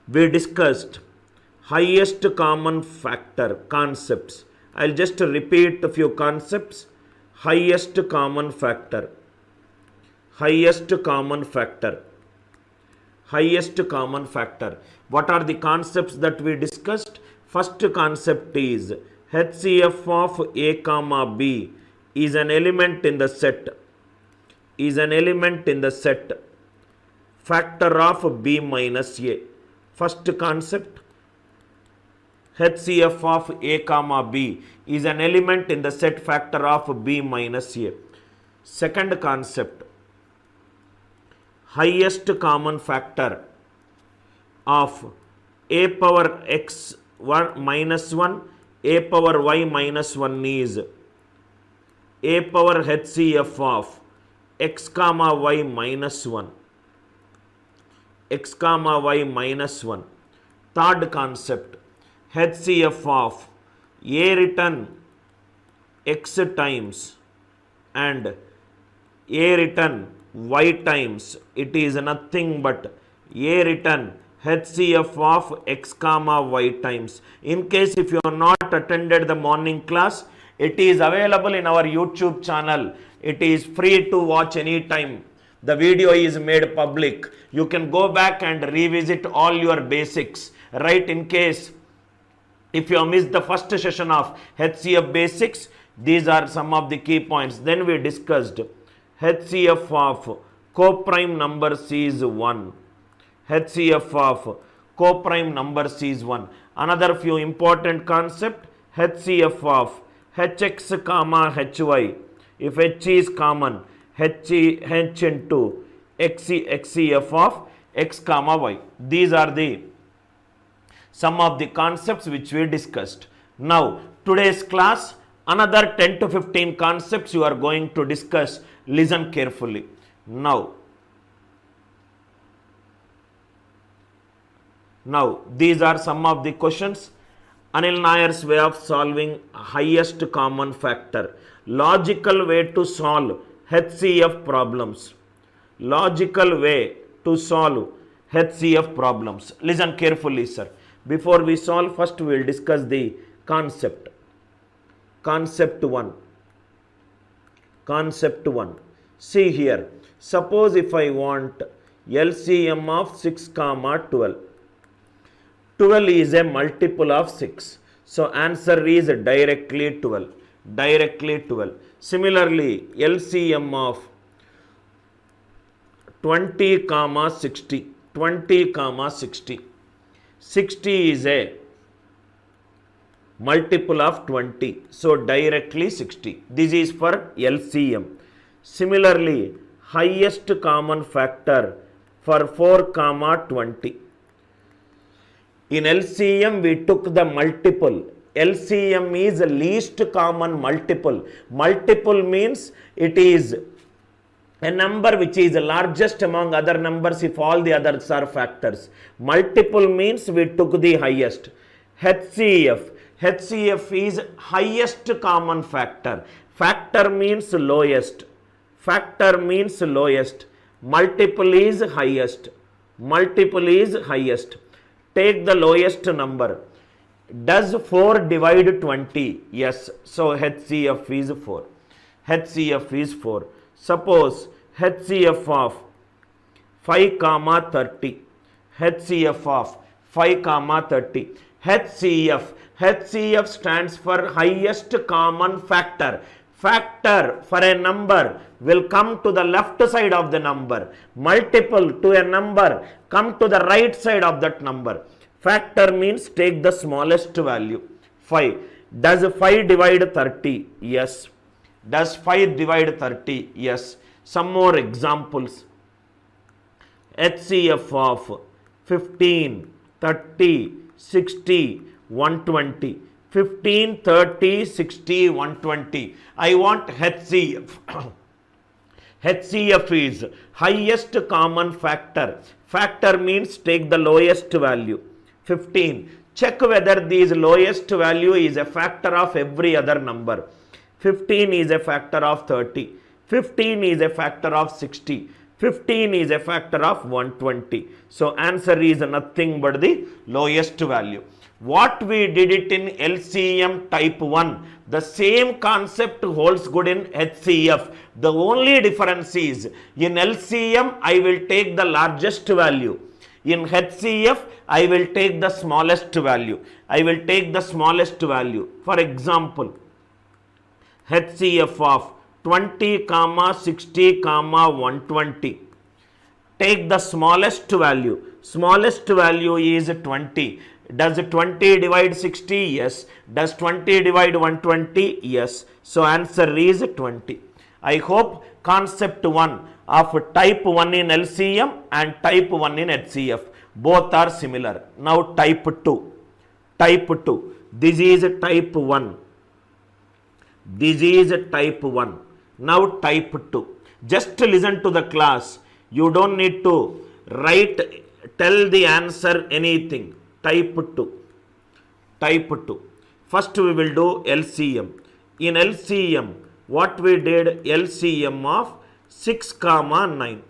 we discussed highest common factor concepts. I'll just repeat a few concepts. Highest common factor, highest common factor, highest common factor. What are the concepts that we discussed? First concept is HCF of A comma B is an element in the set, is an element in the set, factor of B minus A. First concept, HCF of A comma B is an element in the set, factor of B minus A. Second concept, highest common factor of A power x 1 minus 1, A power y minus 1 is A power HCF of x comma y minus 1, x comma y minus 1. Third concept, HCF of A written x times and A written y times, it is nothing but A written HCF of x comma y times. In case if you have not attended the morning class, it is available in our YouTube channel. It is free to watch anytime. The video is made public. You can go back and revisit all your basics. Right, in case if you have missed the first session of HCF basics, these are some of the key points. Then we discussed HCF of co-prime numbers is 1. HCF of co-prime numbers is 1. Another few important concept, HCF of Hx comma Hy. If H is common, H into HCF of x comma y. These are the some of the concepts which we discussed. Now, today's class, another 10 to 15 concepts you are going to discuss. Listen carefully. Now, these are some of the questions. Anil Nair's way of solving highest common factor. Logical way to solve HCF problems. Logical way to solve HCF problems. Listen carefully, sir. Before we solve, first we will discuss the concept. Concept 1. Concept 1. See here. Suppose if I want LCM of 6 comma 12. 12 is a multiple of 6. So answer is directly 12. Directly 12. Similarly, LCM of 20 comma 60. 20 comma 60. 60 is a multiple of 20. So directly 60. This is for LCM. Similarly, highest common factor for 4 comma 20. In LCM, we took the multiple. LCM is least common multiple. Multiple means it is a number which is the largest among other numbers if all the others are factors. Multiple means we took the highest. HCF. HCF is highest common factor. Factor means lowest. Factor means lowest. Multiple is highest. Multiple is highest. Take the lowest number. Does 4 divide 20? Yes. So HCF is 4. HCF is 4. Suppose HCF of 5 comma 30. HCF of 5 comma 30. HCF stands for highest common factor. Factor for a number will come to the left side of the number. Multiple to a number come to the right side of that number. Factor means take the smallest value. 5. Does 5 divide 30? Yes. Does 5 divide 30? Yes. Some more examples. HCF of 15, 30, 60, 120. 15, 30, 60, 120. I want HCF. HCF is highest common factor. Factor means take the lowest value. 15. Check whether this lowest value is a factor of every other number. 15 is a factor of 30. 15 is a factor of 60. 15 is a factor of 120. So answer is nothing but the lowest value. What we did it in LCM type 1, the same concept holds good in HCF. The only difference is in LCM I will take the largest value. In HCF I will take the smallest value. I will take the smallest value. For example, HCF of 20, 60, 120. Take the smallest value. Smallest value is 20. Does 20 divide 60? Yes. Does 20 divide 120? Yes. So answer is 20. I hope concept 1 of type 1 in LCM and type 1 in HCF both are similar. Now type 2. Type 2. This is type 1. This is type 1. Now type 2. Just listen to the class. You don't need to tell the answer anything. Type 2. Type 2. First we will do LCM. In LCM, what we did, LCM of 6, 9.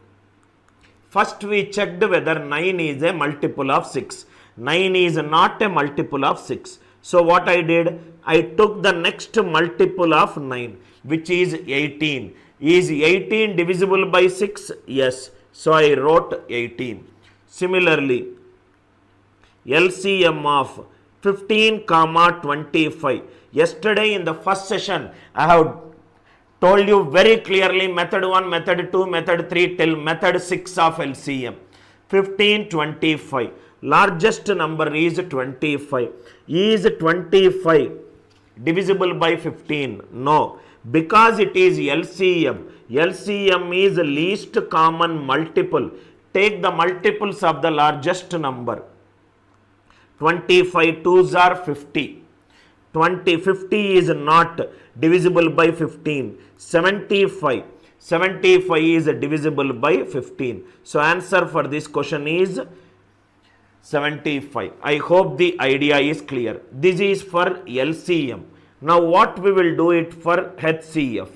First we checked whether 9 is a multiple of 6. 9 is not a multiple of 6. So what I did, I took the next multiple of 9, which is 18. Is 18 divisible by 6? Yes. So I wrote 18. Similarly, LCM of 15, 25. Yesterday in the first session, I have told you very clearly method 1, method 2, method 3 till method 6 of LCM. 15, 25. Largest number is 25. Is 25 divisible by 15? No. Because it is LCM. LCM is least common multiple. Take the multiples of the largest number. 25 2s are 50. 50 is not divisible by 15. 75. 75 is divisible by 15. So answer for this question is 75. I hope the idea is clear. This is for LCM. Now what we will do it for HCF?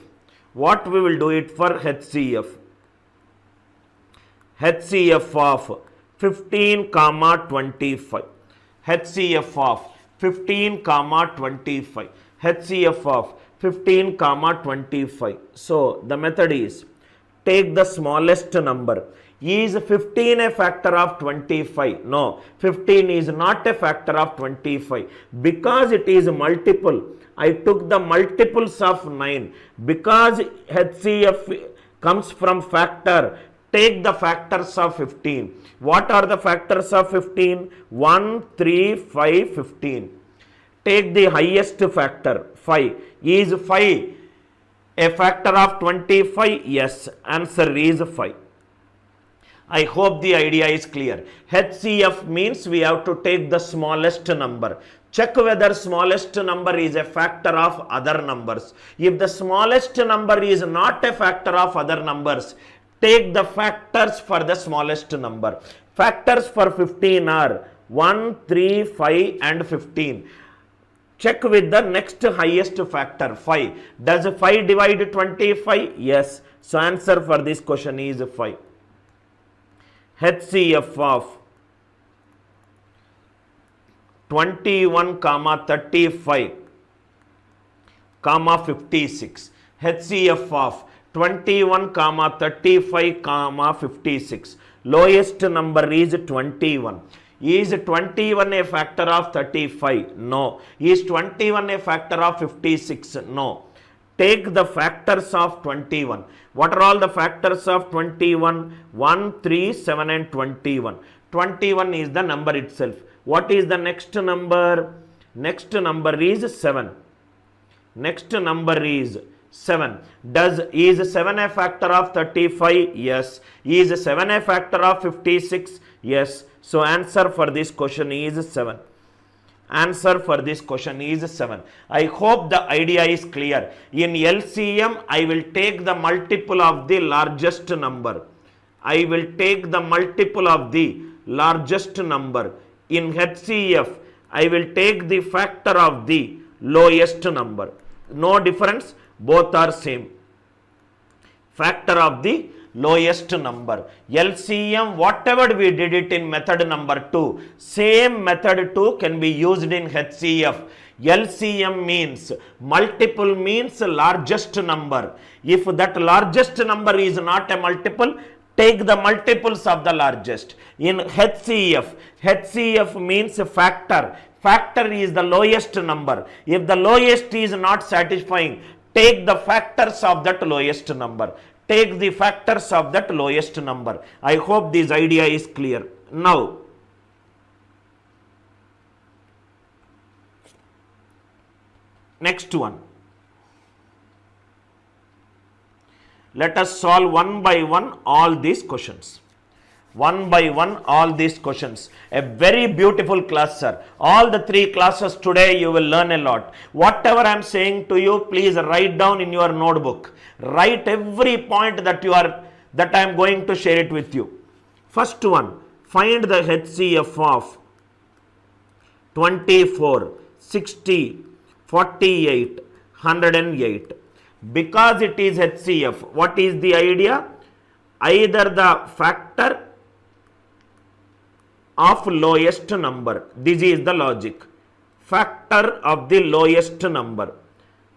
What we will do it for HCF? HCF of 15, 25. HCF of 15, 25. HCF of 15, 25. So the method is take the smallest number. Is 15 a factor of 25? No, 15 is not a factor of 25. Because it is multiple, I took the multiples of 9. Because HCF comes from factor, take the factors of 15. What are the factors of 15? 1, 3, 5, 15. Take the highest factor, 5. Is 5 a factor of 25? Yes. Answer is 5. I hope the idea is clear. HCF means we have to take the smallest number. Check whether smallest number is a factor of other numbers. If the smallest number is not a factor of other numbers, take the factors for the smallest number. Factors for 15 are 1, 3, 5 and 15. Check with the next highest factor, 5. Does 5 divide 25? Yes. So answer for this question is 5. HCF of 21, 35, 56. HCF of 21, 35, 56. Lowest number is 21. Is 21 a factor of 35? No. Is 21 a factor of 56? No. Take the factors of 21. What are all the factors of 21? 1, 3, 7 and 21. 21 is the number itself. What is the next number? Next number is 7. Next number is 7. Is 7 a factor of 35? Yes. Is 7 a factor of 56? Yes. So answer for this question is 7. Answer for this question is 7. I hope the idea is clear. In LCM, I will take the multiple of the largest number. I will take the multiple of the largest number. In HCF, I will take the factor of the lowest number. No difference, both are same. Factor of the lowest number. LCM, whatever we did it in method number 2, same method 2 can be used in HCF. LCM means, multiple means largest number. If that largest number is not a multiple, take the multiples of the largest. In HCF, HCF means factor. Factor is the lowest number. If the lowest is not satisfying, take the factors of that lowest number. Take the factors of that lowest number. I hope this idea is clear. Now, next one. Let us solve one by one all these questions. One by one all these questions. A very beautiful class, sir. All the 3 classes today you will learn a lot. Whatever I am saying to you, please write down in your notebook. Write every point that I am going to share it with you. First one, find the HCF of 24, 60, 48, 108. Because it is HCF, what is the idea? Either the factor of lowest number. This is the logic. Factor of the lowest number.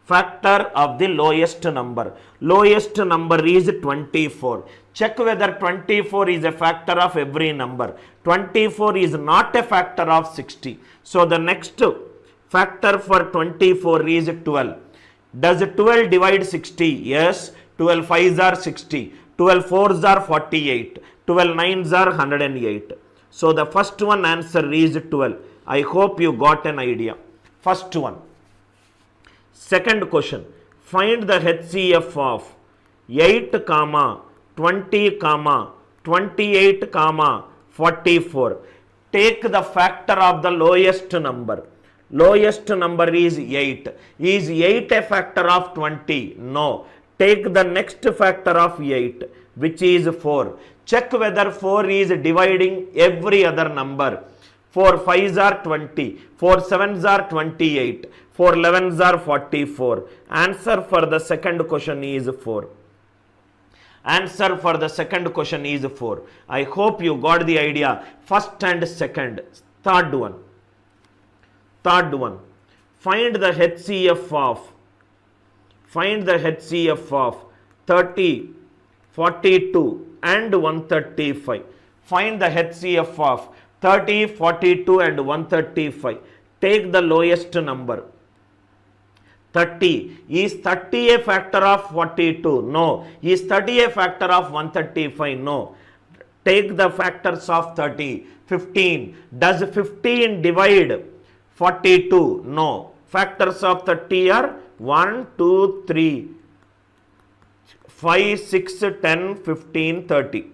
Factor of the lowest number. Lowest number is 24. Check whether 24 is a factor of every number. 24 is not a factor of 60. So the next factor for 24 is 12. Does 12 divide 60? Yes. 12 5s are 60. 12 4s are 48. 12 9s are 108. So the first one answer is 12. I hope you got an idea. First one. Second question. Find the HCF of 8, 20, 28, 44. Take the factor of the lowest number. Lowest number is 8. Is 8 a factor of 20? No. Take the next factor of 8, which is 4. Check whether 4 is dividing every other number. 4 5s are 20. 4 7s are 28. 4 11s are 44. Answer for the second question is 4. Answer for the second question is 4. I hope you got the idea. First and second. Third one. Third one. Find the HCF of 30, 42 and 135. Find the HCF of 30, 42 and 135. Take the lowest number. 30. Is 30 a factor of 42? No. Is 30 a factor of 135? No. Take the factors of 30. 15. Does 15 divide 42? No. Factors of 30 are 1, 2, 3, 5, 6, 10, 15, 30.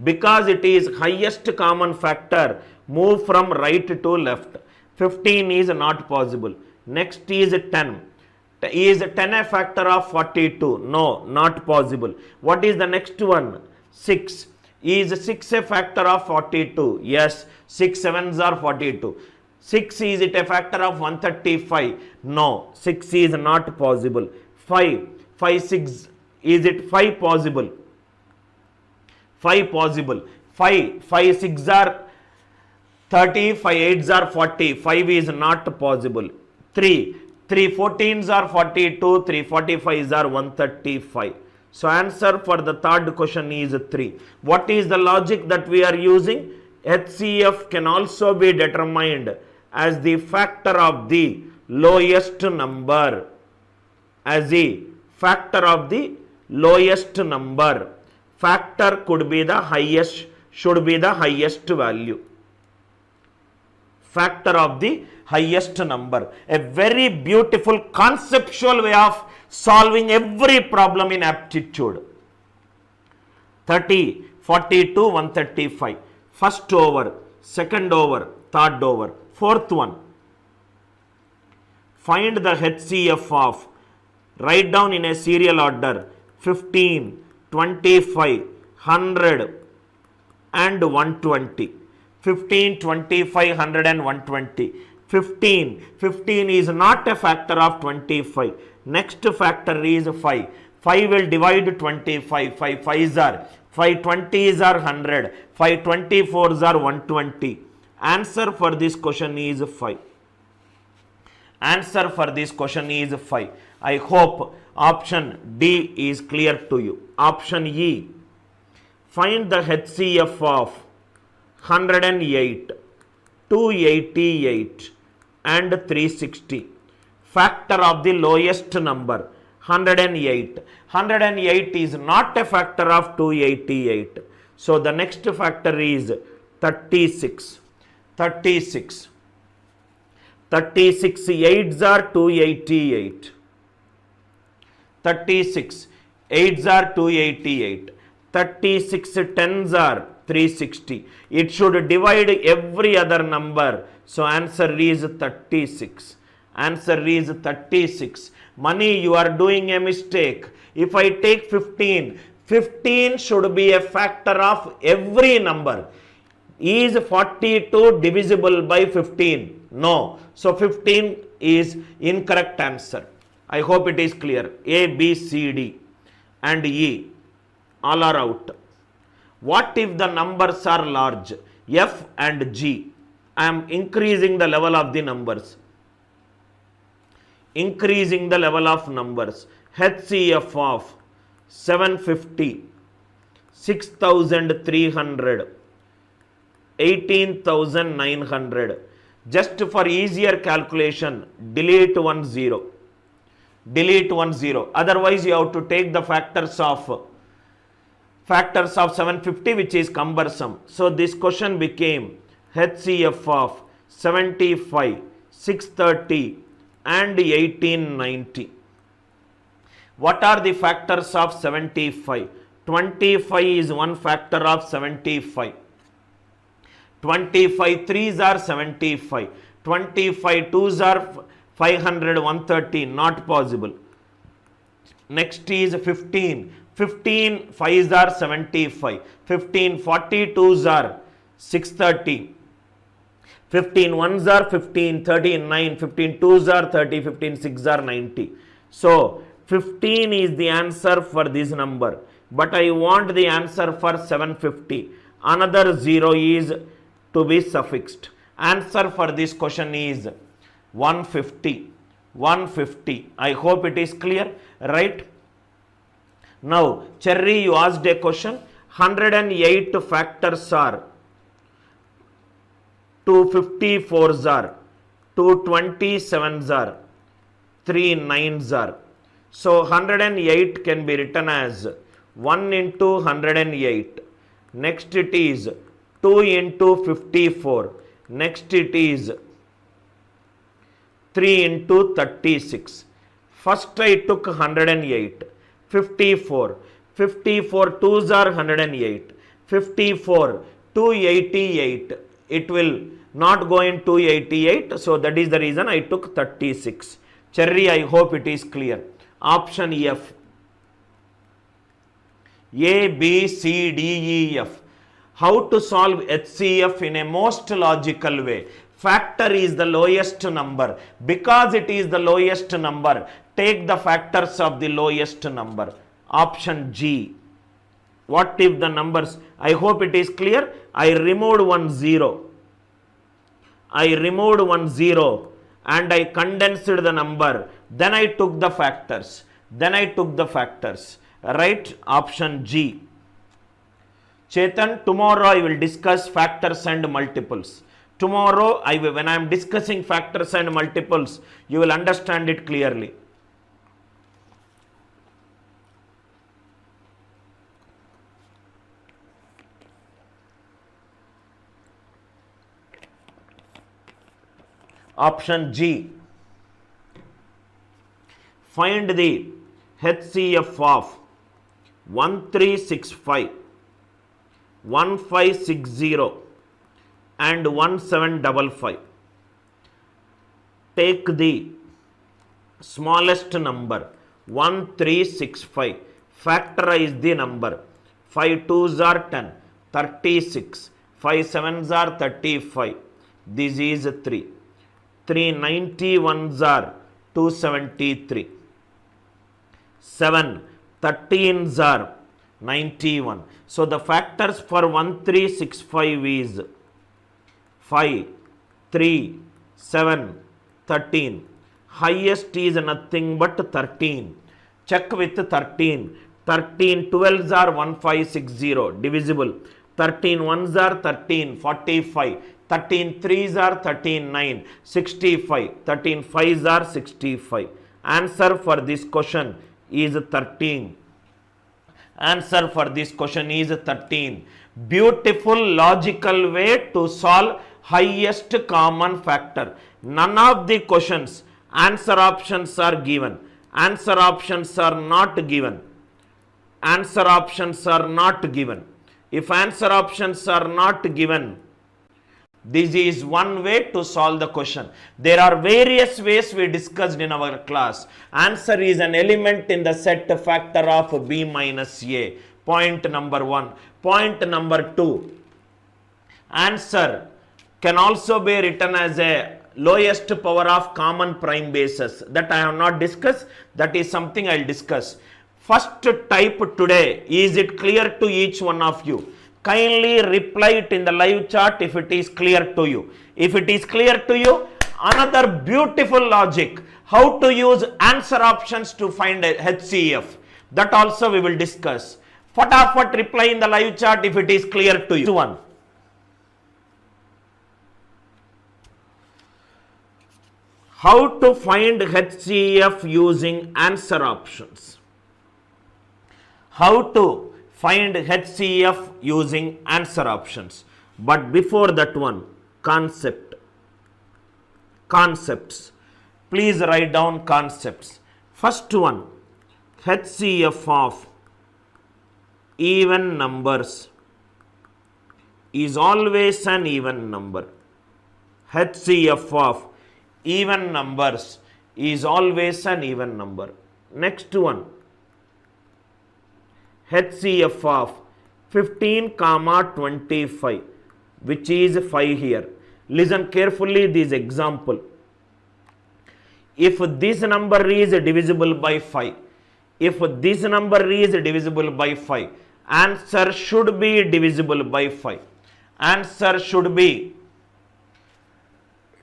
Because it is highest common factor, move from right to left. 15 is not possible. Next is 10. Is 10 a factor of 42? No, not possible. What is the next one? 6. Is 6 a factor of 42? Yes. 6 7s are 42. 6 is it a factor of 135? No. 6 is not possible. 5. 5 6 is it 5 possible? 5 possible. 5 6 are 30. 5 8s are 40. 5 is not possible. 3 14s are 42. 3 45s are 135. So answer for the third question is 3. What is the logic that we are using? HCF can also be determined as the factor of the lowest number. As the factor of the lowest number. Factor could be the highest, should be the highest value. Factor of the highest number. A very beautiful conceptual way of solving every problem in aptitude. 30, 42, 135. First over, second over, third over. Fourth one. Find the HCF of, write down in a serial order, 15, 25, 100 and 120. 15, 25, 100 and 120. 15 is not a factor of 25. Next factor is 5. 5 will divide 25. 5 5s are 5 20s are 100. 5 24s are 120. Answer for this question is 5. Answer for this question is 5. I hope option D is clear to you. Option E. Find the HCF of 108, 288 and 360. Factor of the lowest number 108. 108 is not a factor of 288. So the next factor is 36. 36. 36 8s are 288. 36 8s are 288. 36 10s are 360. It should divide every other number. So answer is 36. Answer is 36. Money, you are doing a mistake. If I take 15, 15 should be a factor of every number. Is 42 divisible by 15? No. So 15 is incorrect answer. I hope it is clear. A, B, C, D and E all are out. What if the numbers are large? F and G. I am increasing the level of the numbers. Increasing the level of numbers. HCF of 750, 6300, 18,900. Just for easier calculation, delete 1 0. Delete 1 0. Otherwise, you have to take the factors of 750, which is cumbersome. So this question became HCF of 75, 630 and 1890. What are the factors of 75? 25 is one factor of 75. 25 3s are 75. 25 2s are 500, 130, not possible. Next is 15. 15 5s are 75. 15 42s are 630. 15 1s are 15, 13, 9, 15 2s are 30, 15 6s are 90. So 15 is the answer for this number, but I want the answer for 750. Another 0 is to be suffixed. Answer for this question is 150. 150. I hope it is clear, right? Now, Cherry, you asked a question. 108 factors are 254s are, 227s are, 3 9s are. So 108 can be written as 1 into 108. Next it is 2 into 54. Next it is 3 into 36. First I took 108. 54. 54 2s are 108. 54 288. It will not go in 288. So that is the reason I took 36. Cherry, I hope it is clear. Option F. A, B, C, D, E, F. How to solve HCF in a most logical way? Factor is the lowest number. Because it is the lowest number, take the factors of the lowest number. Option G. What if the numbers? I hope it is clear. I removed 1 0. I removed 1 0 and I condensed the number. Then I took the factors. Right? Option G. Chetan, tomorrow I will discuss factors and multiples. Tomorrow, when I am discussing factors and multiples, you will understand it clearly. Option G. Find the HCF of 1365, 1560 and 1755. Take the smallest number 1365. Factorize the number. 5 2s are 10, 36. 5 7s are 35. This is 3. 391s are 273. 7 13s are 91. So the factors for 1365 is 5, 3, 7, 13. Highest is nothing but 13. Check with 13. 13 12s are 1560, divisible. 13 1s are 13, 45. 13 3s are 13 9, 65. 13 5s are 65. Answer for this question is 13. Answer for this question is 13. Beautiful logical way to solve highest common factor. None of the questions answer options are given. Answer options are not given. Answer options are not given. If answer options are not given, this is one way to solve the question. There are various ways we discussed in our class. Answer is an element in the set factor of b minus a. Point number 1. Point number 2. Answer can also be written as a lowest power of common prime basis. That I have not discussed. That is something I will discuss. First type today. Is it clear to each one of you? Kindly reply it in the live chat if it is clear to you. If it is clear to you, another beautiful logic. How to use answer options to find a HCF. That also we will discuss. Fatafat reply in the live chat if it is clear to you. One. How to find HCF using answer options. How to find HCF using answer options. But before that one, concepts. Please write down concepts. First one, HCF of even numbers is always an even number. HCF of even numbers is always an even number. Next one, HCF of 15, 25, which is 5 here. Listen carefully this example. If this number is divisible by 5, if this number is divisible by 5, answer should be divisible by 5. Answer should be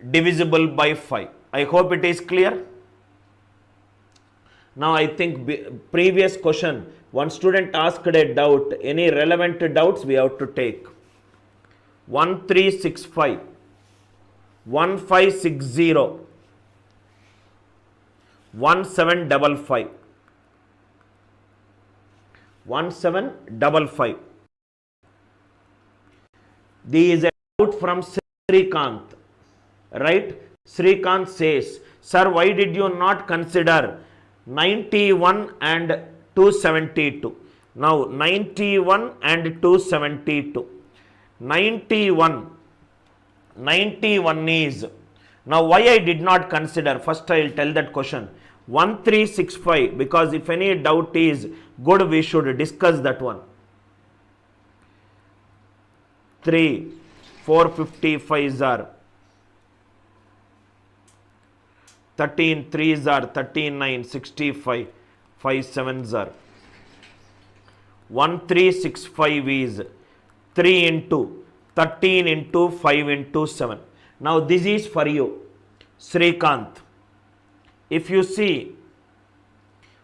divisible by 5. I hope it is clear. Now I think previous question, one student asked a doubt. Any relevant doubts we have to take. 1365, 1560, 1755, 1755. There is a doubt from Srikanth. Right? Srikanth says, sir, why did you not consider 91 and 272? Now 91 and 272. 91 is, now why I did not consider? First I will tell that question. 1365, because if any doubt is good, we should discuss that one. 3, 455s are 13 3s are 13 9, 65, 5 7s are 1365 is 3 into 13 into 5 into 7. Now this is for you, Srikanth. If you see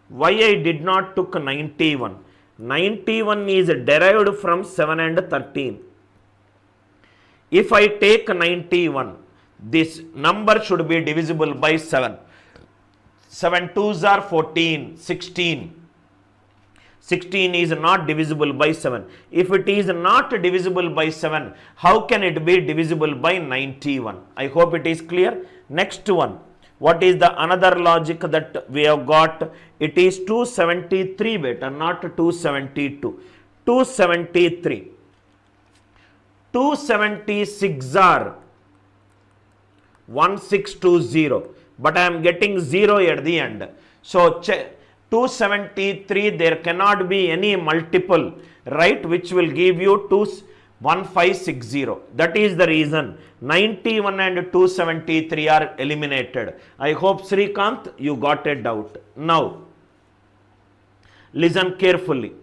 why I did not took 91. 91 is derived from 7 and 13. If I take 91, this number should be divisible by 7. 7 2s are 14, 16. 16 is not divisible by 7. If it is not divisible by 7, how can it be divisible by 91? I hope it is clear. Next one. What is the another logic that we have got? It is 273 beta, not 272. 273. 276 are 1620, but I am getting 0 at the end. So 273, there cannot be any multiple, right, which will give you 1560. That is the reason 91 and 273 are eliminated. I hope, Srikanth, you got a doubt. Now, Listen carefully.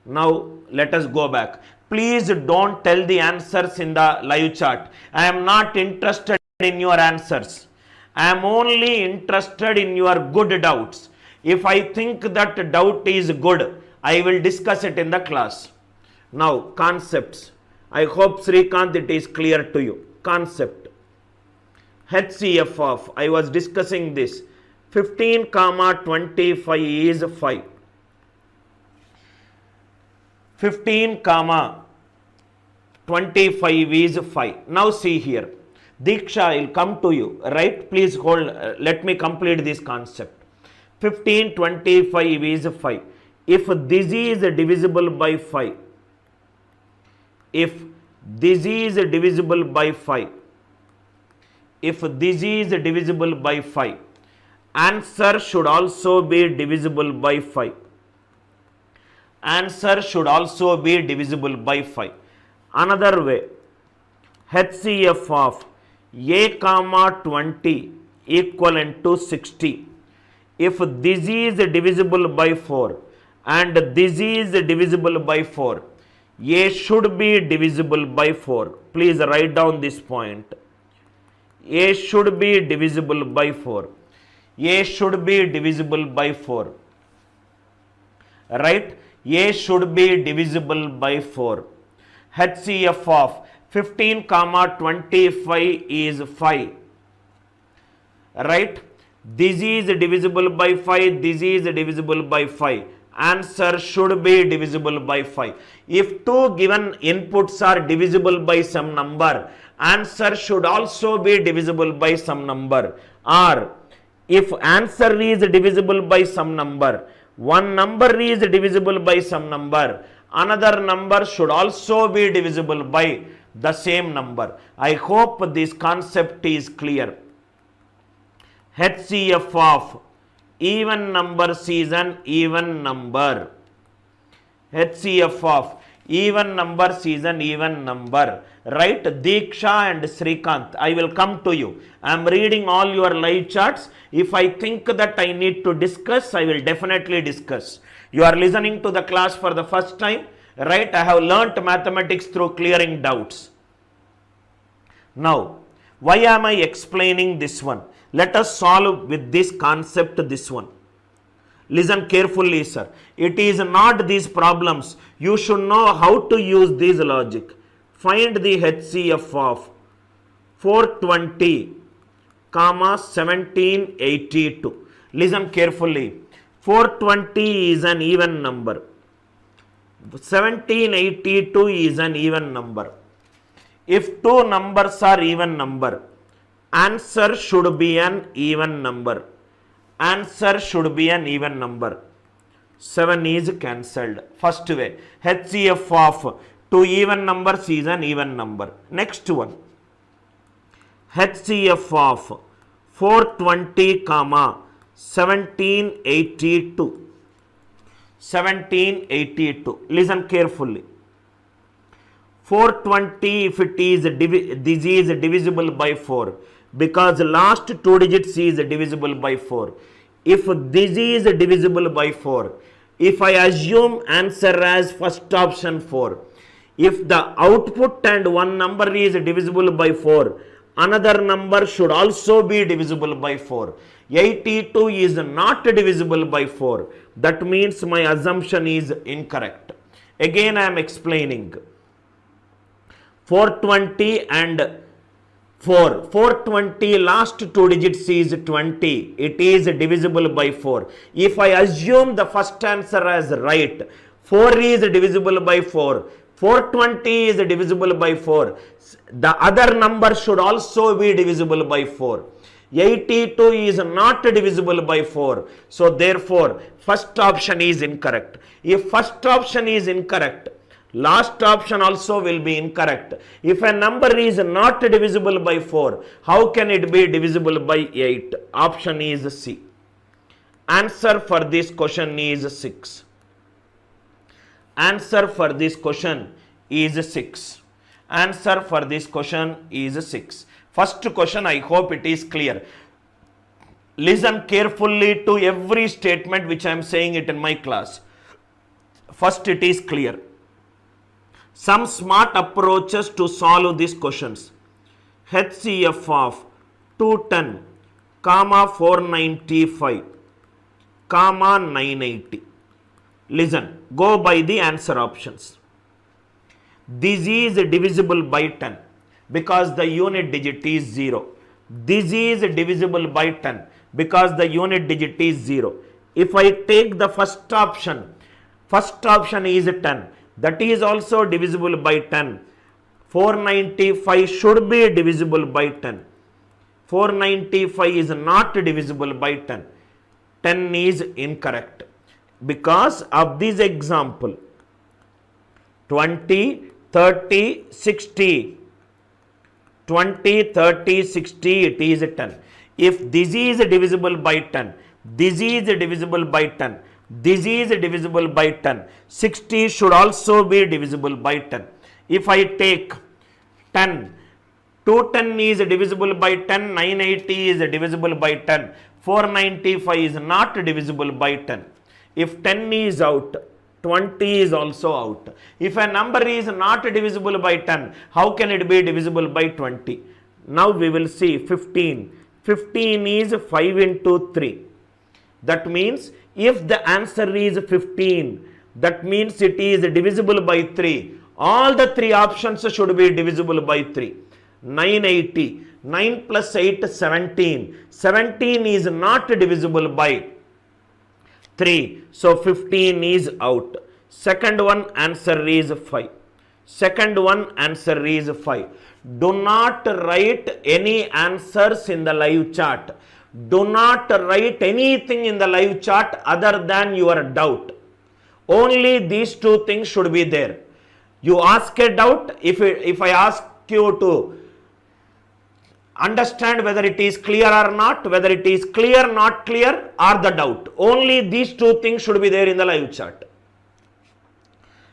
Now let us go back. Please don't tell the answers in the live chat. I am not interested in your answers. I am only interested in your good doubts. If I think that doubt is good, I will discuss it in the class. Now concepts. I hope Srikanth it is clear to you. Concept. HCF of, I was discussing this. 15 comma 25 is 5. 15 comma 25 is 5. Now see here. Diksha, I will come to you, right? Please hold, let me complete this concept. 15, 25 is 5. If this is divisible by 5, if this is divisible by 5, if this is divisible by 5, answer should also be divisible by 5. Answer should also be divisible by 5. Another way, HCF of a comma 20 equivalent to 60. If this is divisible by 4 and this is divisible by 4, a should be divisible by 4. Please write down this point. A should be divisible by 4. A should be divisible by 4. Right? A should be divisible by 4. HCF of 15 comma 25 is 5. Right? This is divisible by 5. This is divisible by 5. Answer should be divisible by 5. If two given inputs are divisible by some number, answer should also be divisible by some number. Or if answer is divisible by some number, one number is divisible by some number, another number should also be divisible by the same number. I hope this concept is clear. HCF of even numbers is an even number. HCF of even numbers is an even number. Right? Diksha and Srikanth, I will come to you. I am reading all your live charts. If I think that I need to discuss, I will definitely discuss. You are listening to the class for the first time. Right? I have learnt mathematics through clearing doubts. Now, why am I explaining this one? Let us solve with this concept this one. Listen carefully, sir. It is not these problems. You should know how to use this logic. Find the HCF of 420, comma 1782. Listen carefully. 420 is an even number. 1782 is an even number. If two numbers are even number, answer should be an even number. Answer should be an even number. 7 is cancelled. First way, HCF of two even numbers is an even number. Next one, HCF of 420 comma 1782. 1782. Listen carefully. 420, if it is this is divisible by 4, because last two digits is divisible by 4. If this is divisible by 4, if I assume answer as first option 4, if the output and one number is divisible by 4, another number should also be divisible by 4. 82 is not divisible by 4. That means my assumption is incorrect. Again I am explaining. 420 and 4. 420 last two digits is 20. It is divisible by 4. If I assume the first answer as right, 4 is divisible by 4. 420 is divisible by 4. The other number should also be divisible by 4. 82 is not divisible by 4. So therefore, first option is incorrect. If first option is incorrect, last option also will be incorrect. If a number is not divisible by 4, how can it be divisible by 8? Option is C. Answer for this question is 6. Answer for this question is 6. Answer for this question is 6. First question, I hope it is clear. Listen carefully to every statement which I am saying it in my class. First, it is clear. Some smart approaches to solve these questions. HCF of 210, 495, 980. Listen, go by the answer options. This is divisible by 10 because the unit digit is 0. This is divisible by 10 because the unit digit is 0. If I take the first option is 10. That is also divisible by 10. 495 should be divisible by 10. 495 is not divisible by 10. 10 is incorrect. Because of this example, 20, 30, 60. 20, 30, 60, it is 10. If this is divisible by 10, this is divisible by 10, this is divisible by 10, 60 should also be divisible by 10. If I take 10, 210 is divisible by 10, 980 is divisible by 10, 495 is not divisible by 10. If 10 is out, 20 is also out. If a number is not divisible by 10, how can it be divisible by 20? Now we will see 15. 15 is 5 into 3. That means if the answer is 15, that means it is divisible by 3. All the three options should be divisible by 3. 980. 9 plus 8 is 17. 17 is not divisible by 3. So 15 is out. Second one answer is 5. Second one answer is 5. Do not write any answers in the live chat. Do not write anything in the live chat other than your doubt. Only these two things should be there. You ask a doubt. If I ask you to understand whether it is clear or not, whether it is clear, not clear, or the doubt. Only these two things should be there in the live chat.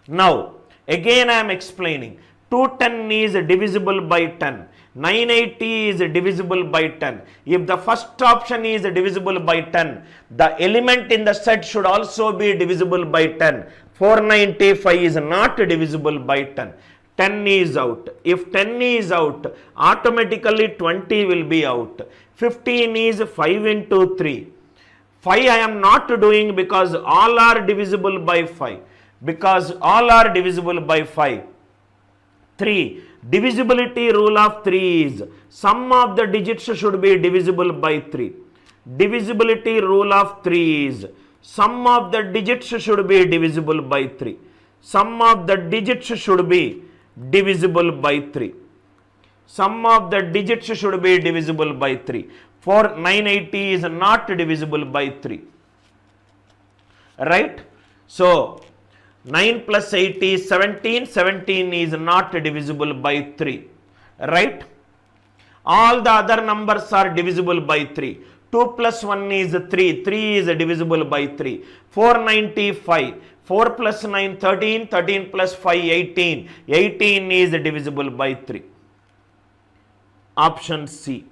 Now, again I am explaining. 210 is divisible by 10. 980 is divisible by 10. If the first option is divisible by 10, the element in the set should also be divisible by 10. 495 is not divisible by 10. 10 is out. If 10 is out, automatically 20 will be out. 15 is 5 into 3. 5 I am not doing because all are divisible by 5. Because all are divisible by 5. 3. Divisibility rule of 3 is sum of the digits should be divisible by 3. Divisibility rule of 3 is sum of the digits should be divisible by 3. Sum of the digits should be divisible by 3. Sum of the digits should be divisible by 3. For 980 is not divisible by 3. Right? So, 9 plus 8 is 17. 17 is not divisible by 3. Right? All the other numbers are divisible by 3. 2 plus 1 is 3. 3 is divisible by 3. 495. 4 plus 9, 13. 13 plus 5, 18. 18 is divisible by 3. Option C.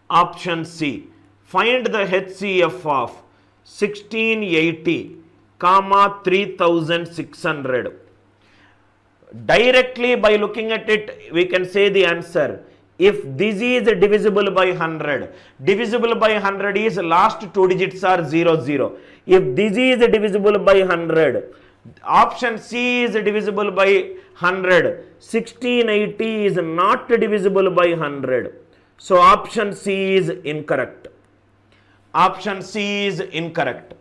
Option C. Find the HCF of 1680, 3600. Directly by looking at it, we can say the answer. If this is divisible by 100, divisible by 100 is last two digits are 0, 0. If this is divisible by 100, option C is divisible by 100. 1680 is not divisible by 100. So option C is incorrect. Option C is incorrect.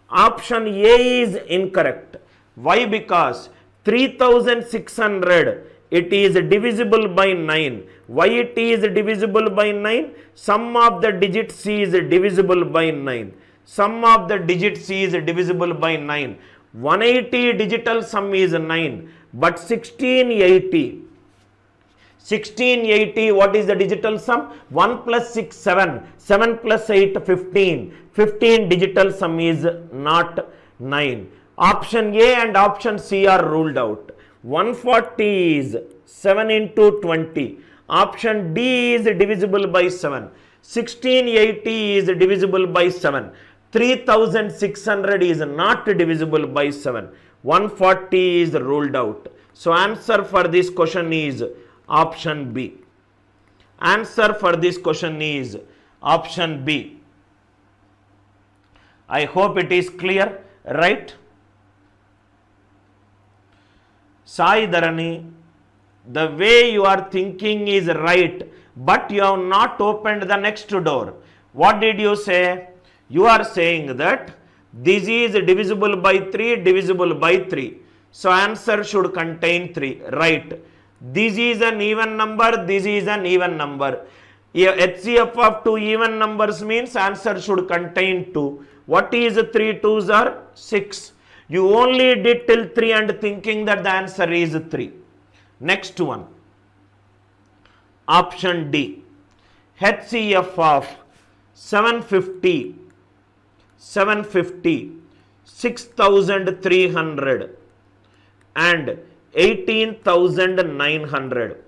Option A is incorrect. Why? Because 3600, it is divisible by 9. Why it is divisible by 9? Sum of the digit C is divisible by 9. Sum of the digit C is divisible by 9. 180 digital sum is 9. But 1680, what is the digital sum? 1 plus 6, 7. 7 plus 8, 15. 15 digital sum is not 9. Option A and option C are ruled out. 140 is 7 into 20. Option D is divisible by 7. 1680 is divisible by 7. 3600 is not divisible by 7. 140 is ruled out. So answer for this question is option B. Answer for this question is option B. I hope it is clear, right? Sai Dharani, the way you are thinking is right, but you have not opened the next door. What did you say? You are saying that this is divisible by 3, divisible by 3. So answer should contain 3, right? This is an even number, this is an even number. HCF of 2 even numbers means answer should contain 2. What is 3 2s are 6. You only did till 3 and thinking that the answer is 3. Next one. Option D. HCF of 750, 6,300 and 18,900.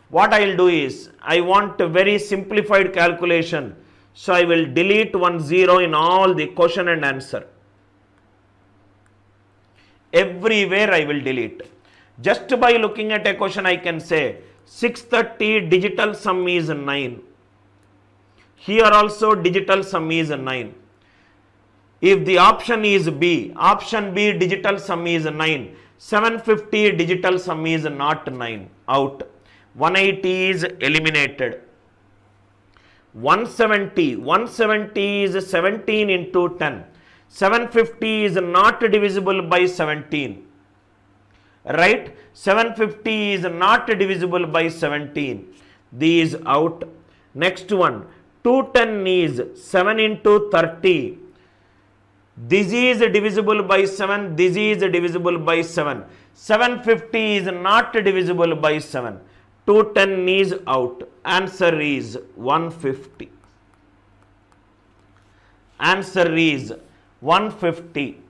What I will do is, I want a very simplified calculation. So I will delete 1 0 in all the question and answer. Everywhere I will delete. Just by looking at a question I can say 630 digital sum is 9. Here also digital sum is 9. If the option is B, option B digital sum is 9. 750 digital sum is not 9. Out. 180 is eliminated. 170 is 17 into 10. 750 is not divisible by 17. Right? 750 is not divisible by 17. These out. Next one. 210 is 7 into 30. This is divisible by 7. This is divisible by 7. 750 is not divisible by 7. 210 is out. Answer is 150. Answer is 150.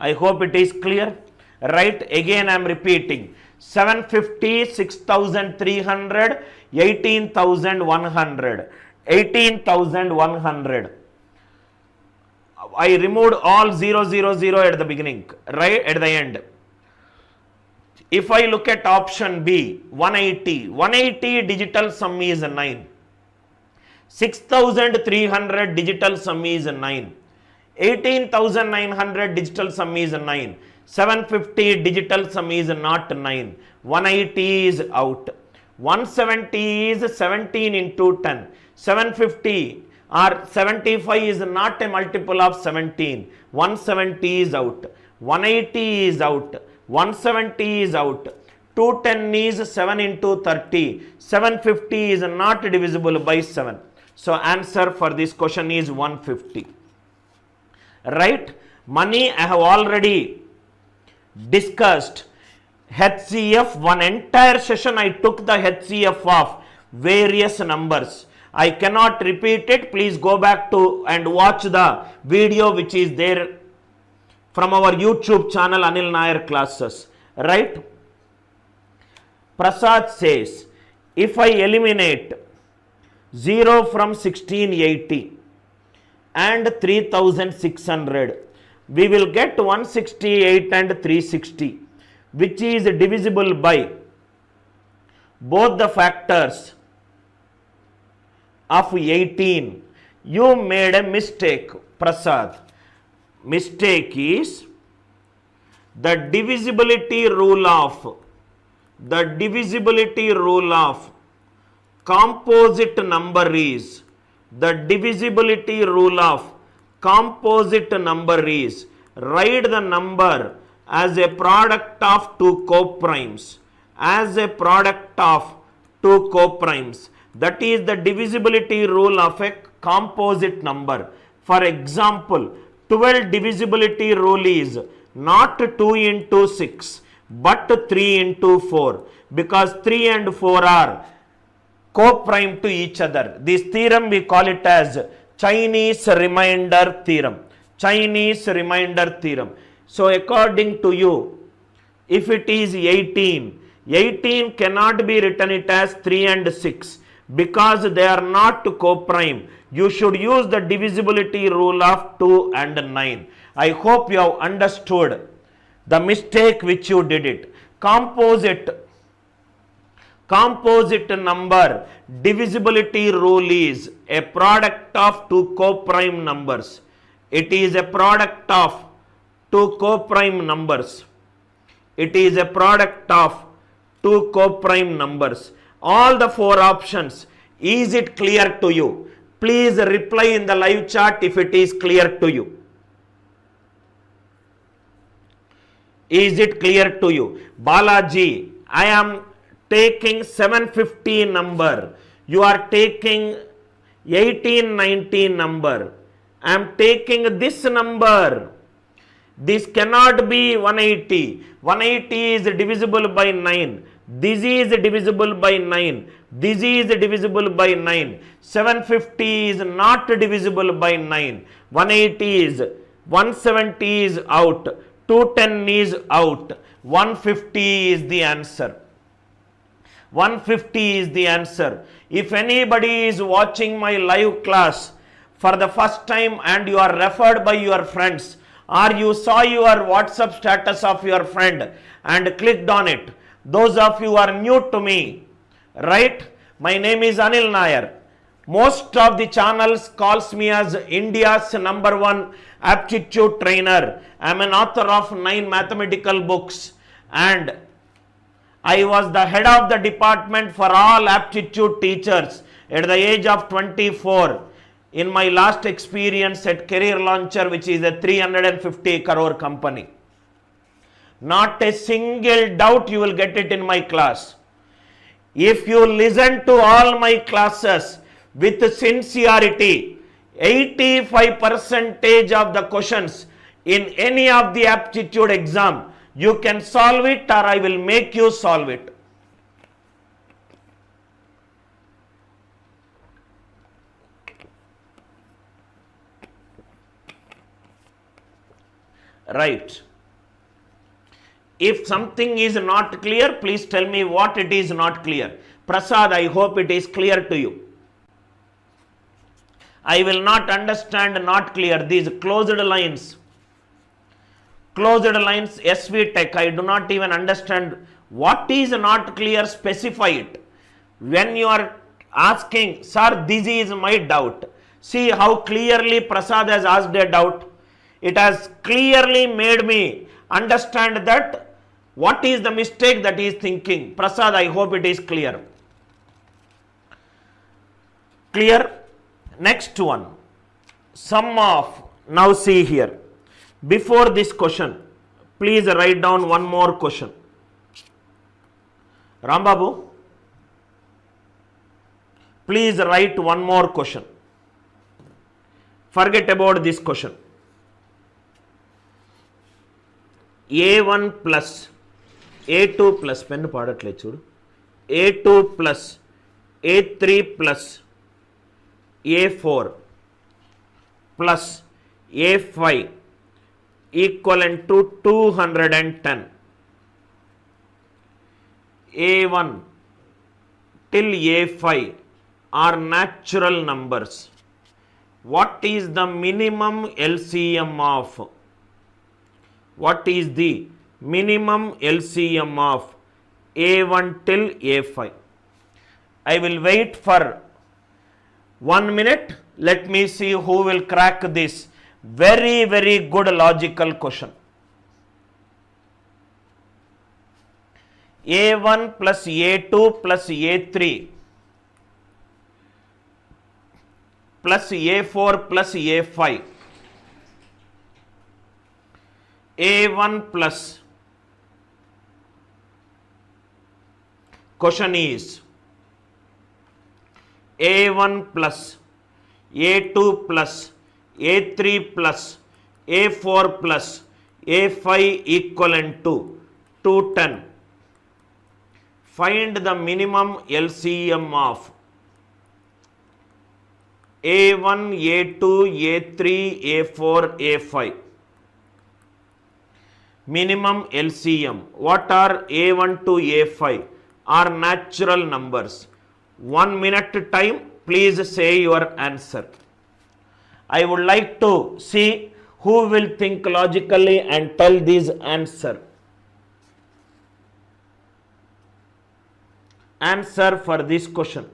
I hope it is clear. Right? Again I am repeating. 750, 6,300, 18,100. 18,100. I removed all 0, 0, 0 at the beginning, right at the end. If I look at option B, 180 digital sum is 9. 6,300 digital sum is 9. 18,900 digital sum is 9. 750 digital sum is not 9. 180 is out. 170 is 17 into 10. 750 or 75 is not a multiple of 17. 170 is out. 180 is out. 170 is out. 210 is 7 into 30. 750 is not divisible by 7. So answer for this question is 150. Right? Money I have already discussed. HCF, one entire session I took the HCF of various numbers. I cannot repeat it. Please go back to and watch the video which is there from our YouTube channel Anil Nair classes. Right? Prasad says, if I eliminate 0 from 1680 and 3600, we will get 168 and 360, which is divisible by both the factors of 18. You made a mistake, Prasad. Mistake is the divisibility rule of composite number is write the number as a product of two coprimes. That is the divisibility rule of a composite number. For example, 12 divisibility rule is not 2 into 6 but 3 into 4, because 3 and 4 are coprime to each other. This theorem we call it as Chinese remainder theorem. So according to you, if it is 18, 18 cannot be written it as 3 and 6 because they are not co-prime. You should use the divisibility rule of 2 and 9. I hope you have understood the mistake which you did it. Composite number divisibility rule is a product of two co-prime numbers. It is a product of two co-prime numbers. It is a product of two co-prime numbers. All the four options. Is it clear to you? Please reply in the live chat if it is clear to you. Is it clear to you? Balaji, I am taking 750 number. You are taking 1890 number. I am taking this number. This cannot be 180. 180 is divisible by 9. This is divisible by 9. This is divisible by 9. 750 is not divisible by 9. 180 is, 170 is out. 210 is out. 150 is the answer. 150 is the answer. If anybody is watching my live class for the first time and you are referred by your friends, or you saw your WhatsApp status of your friend and clicked on it, those of you are new to me, right? My name is Anil Nair. Most of the channels calls me as India's #1 aptitude trainer. I am an author of 9 mathematical books and I was the head of the department for all aptitude teachers at the age of 24 in my last experience at Career Launcher, which is a 350 crore company. Not a single doubt you will get it in my class. If you listen to all my classes with sincerity, 85% of the questions in any of the aptitude exam, you can solve it or I will make you solve it. Right. If something is not clear, please tell me what it is not clear. Prasad, I hope it is clear to you. I will not understand not clear. These closed lines. Closed lines, SV Tech, I do not even understand what is not clear, specify it. When you are asking, sir, this is my doubt. See how clearly Prasad has asked a doubt. It has clearly made me understand that what is the mistake that he is thinking. Prasad, I hope it is clear. Clear? Next one. Sum of, now see here. Before this question, please write down one more question. Rambabu, please write one more question. Forget about this question. A1 plus A2 plus pen padatle chudu. A2 plus A3 plus A4 plus A5 equivalent to 210. A1 till A5 are natural numbers. What is the minimum LCM of? What is the minimum LCM of A1 till A5? I will wait for 1 minute. Let me see who will crack this very, very good logical question. A1 plus A2 plus A3 plus A4 plus A5. A1 plus, question is A1 plus A2 plus A3 plus A4 plus A5 equivalent to 210. Find the minimum LCM of A1, A2, A3, A4, A5. Minimum LCM. What are A1 to A5? Are natural numbers. 1 minute time. Please say your answer. I would like to see who will think logically and tell this answer. Answer for this question.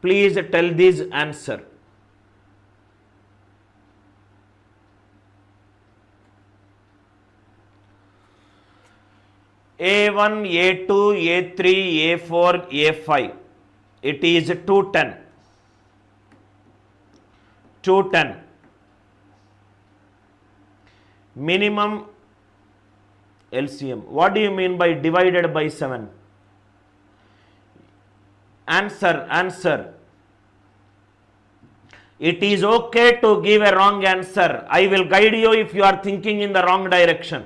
Please tell this answer. A1, A2, A3, A4, A5. It is 210. 210. Minimum LCM. What do you mean by divided by 7? Answer. It is okay to give a wrong answer. I will guide you if you are thinking in the wrong direction.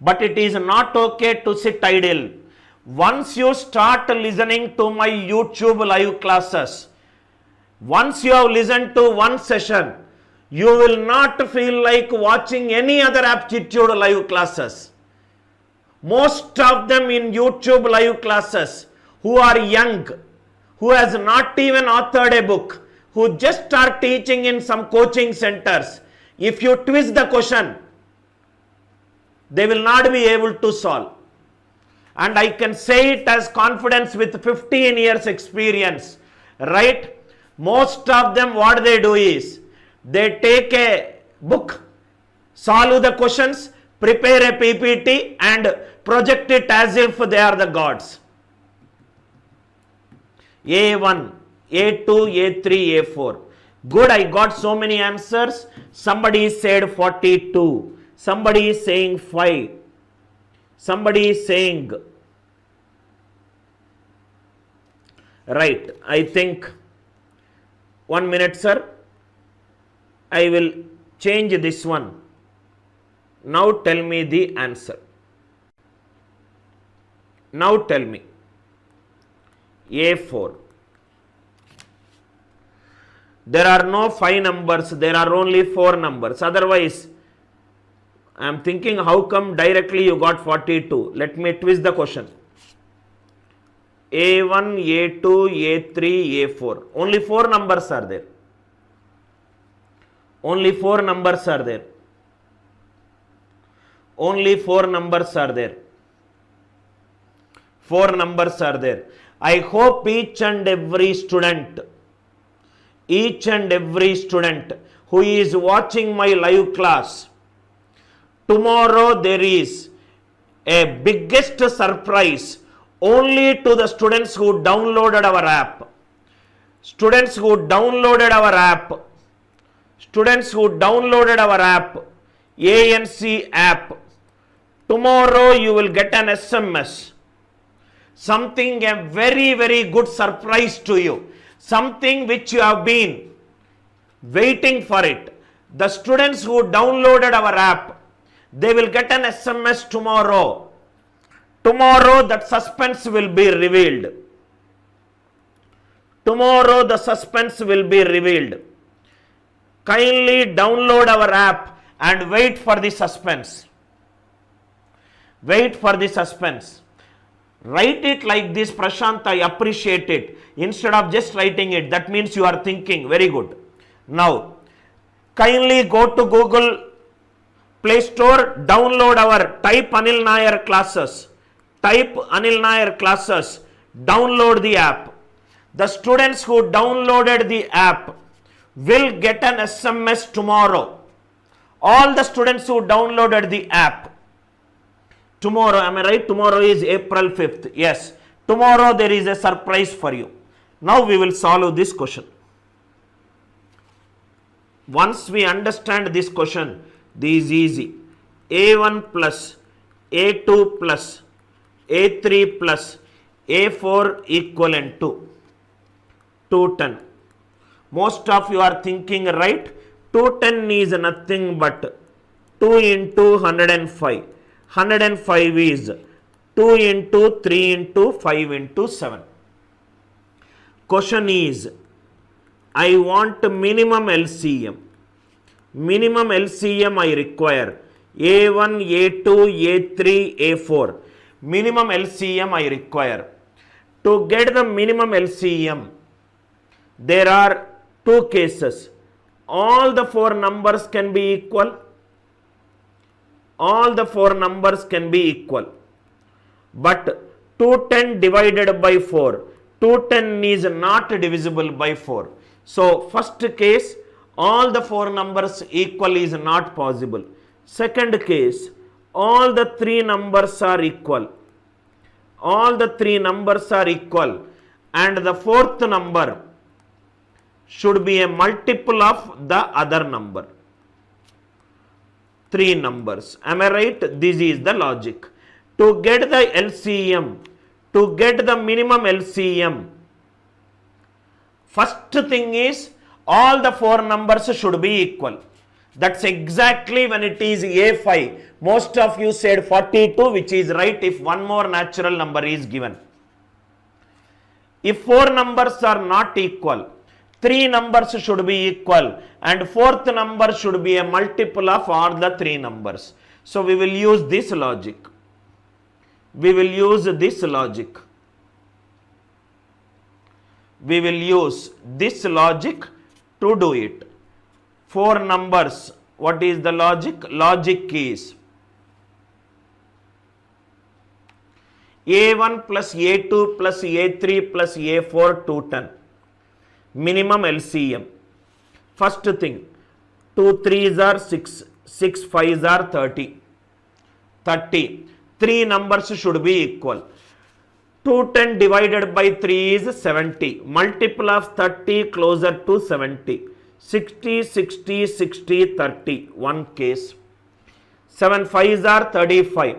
But it is not okay to sit idle. Once you start listening to my YouTube live classes, once you have listened to one session, you will not feel like watching any other aptitude live classes. Most of them in YouTube live classes who are young, who has not even authored a book, who just are teaching in some coaching centers, if you twist the question, they will not be able to solve. And I can say it as confidence with 15 years experience, right? Most of them, what they do is, they take a book, solve the questions, prepare a PPT and project it as if they are the gods. A1, A2, A3, A4. Good, I got so many answers. Somebody said 42. Somebody is saying 5. Somebody is saying, right, I think 1 minute, sir. I will change this one. Now tell me the answer. Now tell me. A4. There are no 5 numbers, there are only 4 numbers. Otherwise, I am thinking how come directly you got 42. Let me twist the question. A1, A2, A3, A4. Only 4 numbers are there. Only 4 numbers are there. Only 4 numbers are there. 4 numbers are there. I hope each and every student who is watching my live class, tomorrow there is a biggest surprise only to the students who downloaded our app. Students who downloaded our app. Students who downloaded our app, ANC app. Tomorrow you will get an SMS. Something, a very, very good surprise to you. Something which you have been waiting for it. The students who downloaded our app, they will get an SMS tomorrow. Tomorrow that suspense will be revealed. Tomorrow the suspense will be revealed. Kindly download our app and wait for the suspense. Wait for the suspense. Write it like this, Prashant, I appreciate it. Instead of just writing it, that means you are thinking. Very good. Now, kindly go to Google Play Store, download type Anil Nair classes. Type Anil Nair classes, download the app. The students who downloaded the app will get an SMS tomorrow. All the students who downloaded the app. Tomorrow, am I right? Tomorrow is April 5th. Yes. Tomorrow there is a surprise for you. Now we will solve this question. Once we understand this question, this is easy. A1 plus A2 plus A3 plus A4 equivalent to 210. Most of you are thinking right. 210 is nothing but 2 into 105. 105 is 2 into 3 into 5 into 7. Question is, I want minimum LCM. minimum LCM I require A1, A2, A3, A4. Minimum LCM I require. To get the minimum LCM, there are two cases. All the four numbers can be equal. All the four numbers can be equal. But 210 divided by 4. 210 is not divisible by 4. So, first case, all the four numbers equal is not possible. Second case, all the three numbers are equal. All the three numbers are equal. And the fourth number should be a multiple of the other number. Three numbers. Am I right? This is the logic. To get the LCM, to get the minimum LCM, first thing is all the four numbers should be equal. That's exactly when it is A5. Most of you said 42, which is right if one more natural number is given. If four numbers are not equal, three numbers should be equal and fourth number should be a multiple of all the three numbers. So we will use this logic. We will use this logic. We will use this logic to do it. Four numbers. What is the logic? Logic is A1 plus A2 plus A3 plus A4 210. Minimum LCM. First thing, 2 3s are 6, 6 5s are 30. 30. Three numbers should be equal. 210 divided by 3 is 70. Multiple of 30 closer to 70. 60, 60, 60, 30. One case. 7 5s are 35.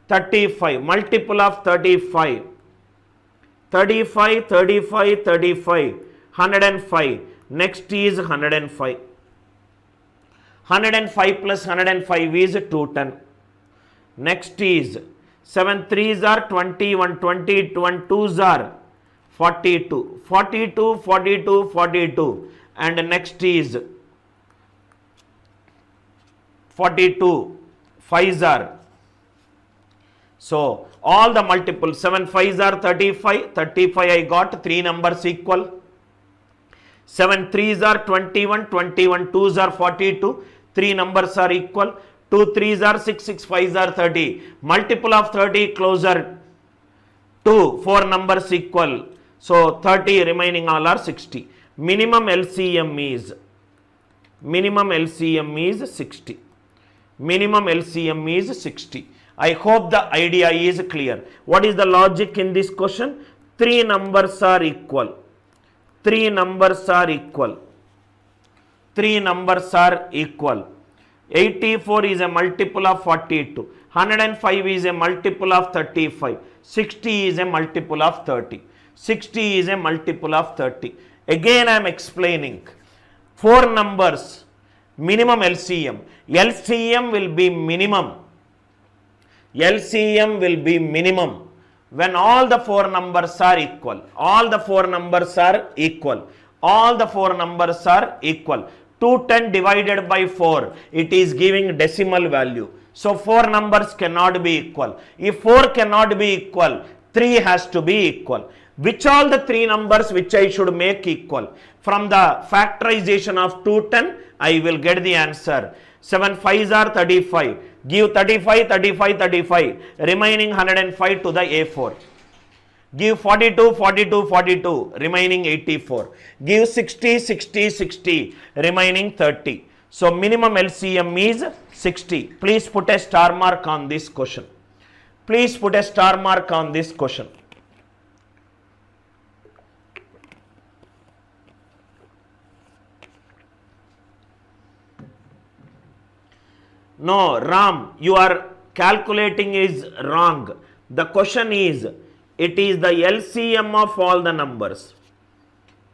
35. Multiple of 35. 35, 35, 35. 105. Next is 105. 105 plus 105 is 210. Next is 7 3s are 21, 21 2s are 42, 42, 42, 42 and next is 42, 5s are. So, all the multiples, 7 5s are 35, 35 I got, 3 numbers equal. 7 3s are 21, 21 2s are 42, 3 numbers are equal. 2 3s are 6, 6 5s are 30. Multiple of 30 closer to 4 numbers equal. So 30 remaining all are 60. Minimum LCM is 60. Minimum LCM is 60. I hope the idea is clear. What is the logic in this question? 3 numbers are equal. 3 numbers are equal. 3 numbers are equal. 84 is a multiple of 42. 105 is a multiple of 35. 60 is a multiple of 30. 60 is a multiple of 30. Again I am explaining. 4 numbers, minimum LCM. LCM will be minimum. LCM will be minimum when all the 4 numbers are equal. All the 4 numbers are equal. All the 4 numbers are equal. 210 divided by 4, it is giving decimal value. So 4 numbers cannot be equal. If 4 cannot be equal, 3 has to be equal. Which all the 3 numbers which I should make equal? From the factorization of 210, I will get the answer. 7 5s are 35. Give 35, 35, 35. Remaining 105 to the A4. Give 42, 42, 42, remaining 84. Give 60, 60, 60, remaining 30. So minimum LCM is 60. Please put a star mark on this question. Please put a star mark on this question. No, Ram, you are calculating is wrong. The question is, it is the LCM of all the numbers.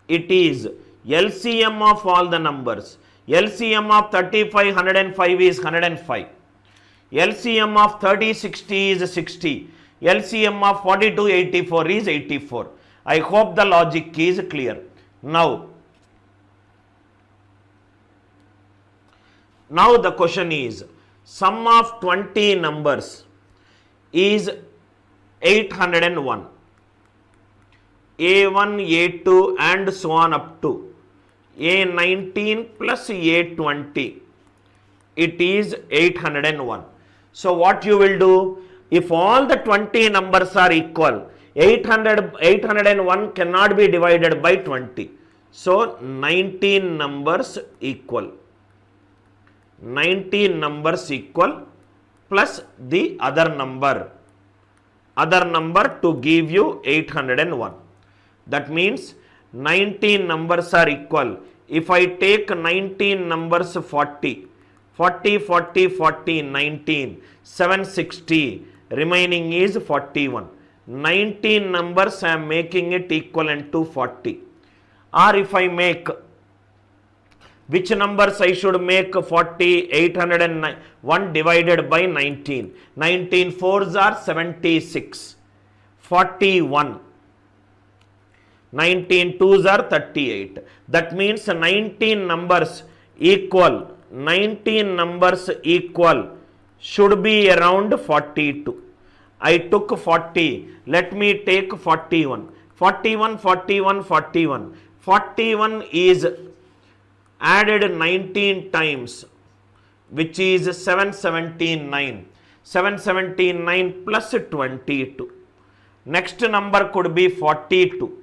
It is LCM of all the numbers. LCM of 35, 105 is 105. LCM of 30, 60 is 60. LCM of 42, 84 is 84. I hope the logic is clear. Now, Now the question is, sum of 20 numbers is 801. A1, A2 and so on up to A19 plus A20. It is 801. So what you will do, if all the 20 numbers are equal, 801 cannot be divided by 20. So 19 numbers equal. 19 numbers equal plus the other number to give you 801. That means 19 numbers are equal. If I take 19 numbers 40, 19, 760, remaining is 41. 19 numbers I am making it equivalent to 40. Or if I make, which numbers I should make 40, 801 divided by 19. 19 fours are 76. 41. 19 twos are 38. That means 19 numbers equal should be around 42. I took 40. Let me take 41. 41. 41 is added 19 times, which is 779. 779 plus 22. Next number could be 42.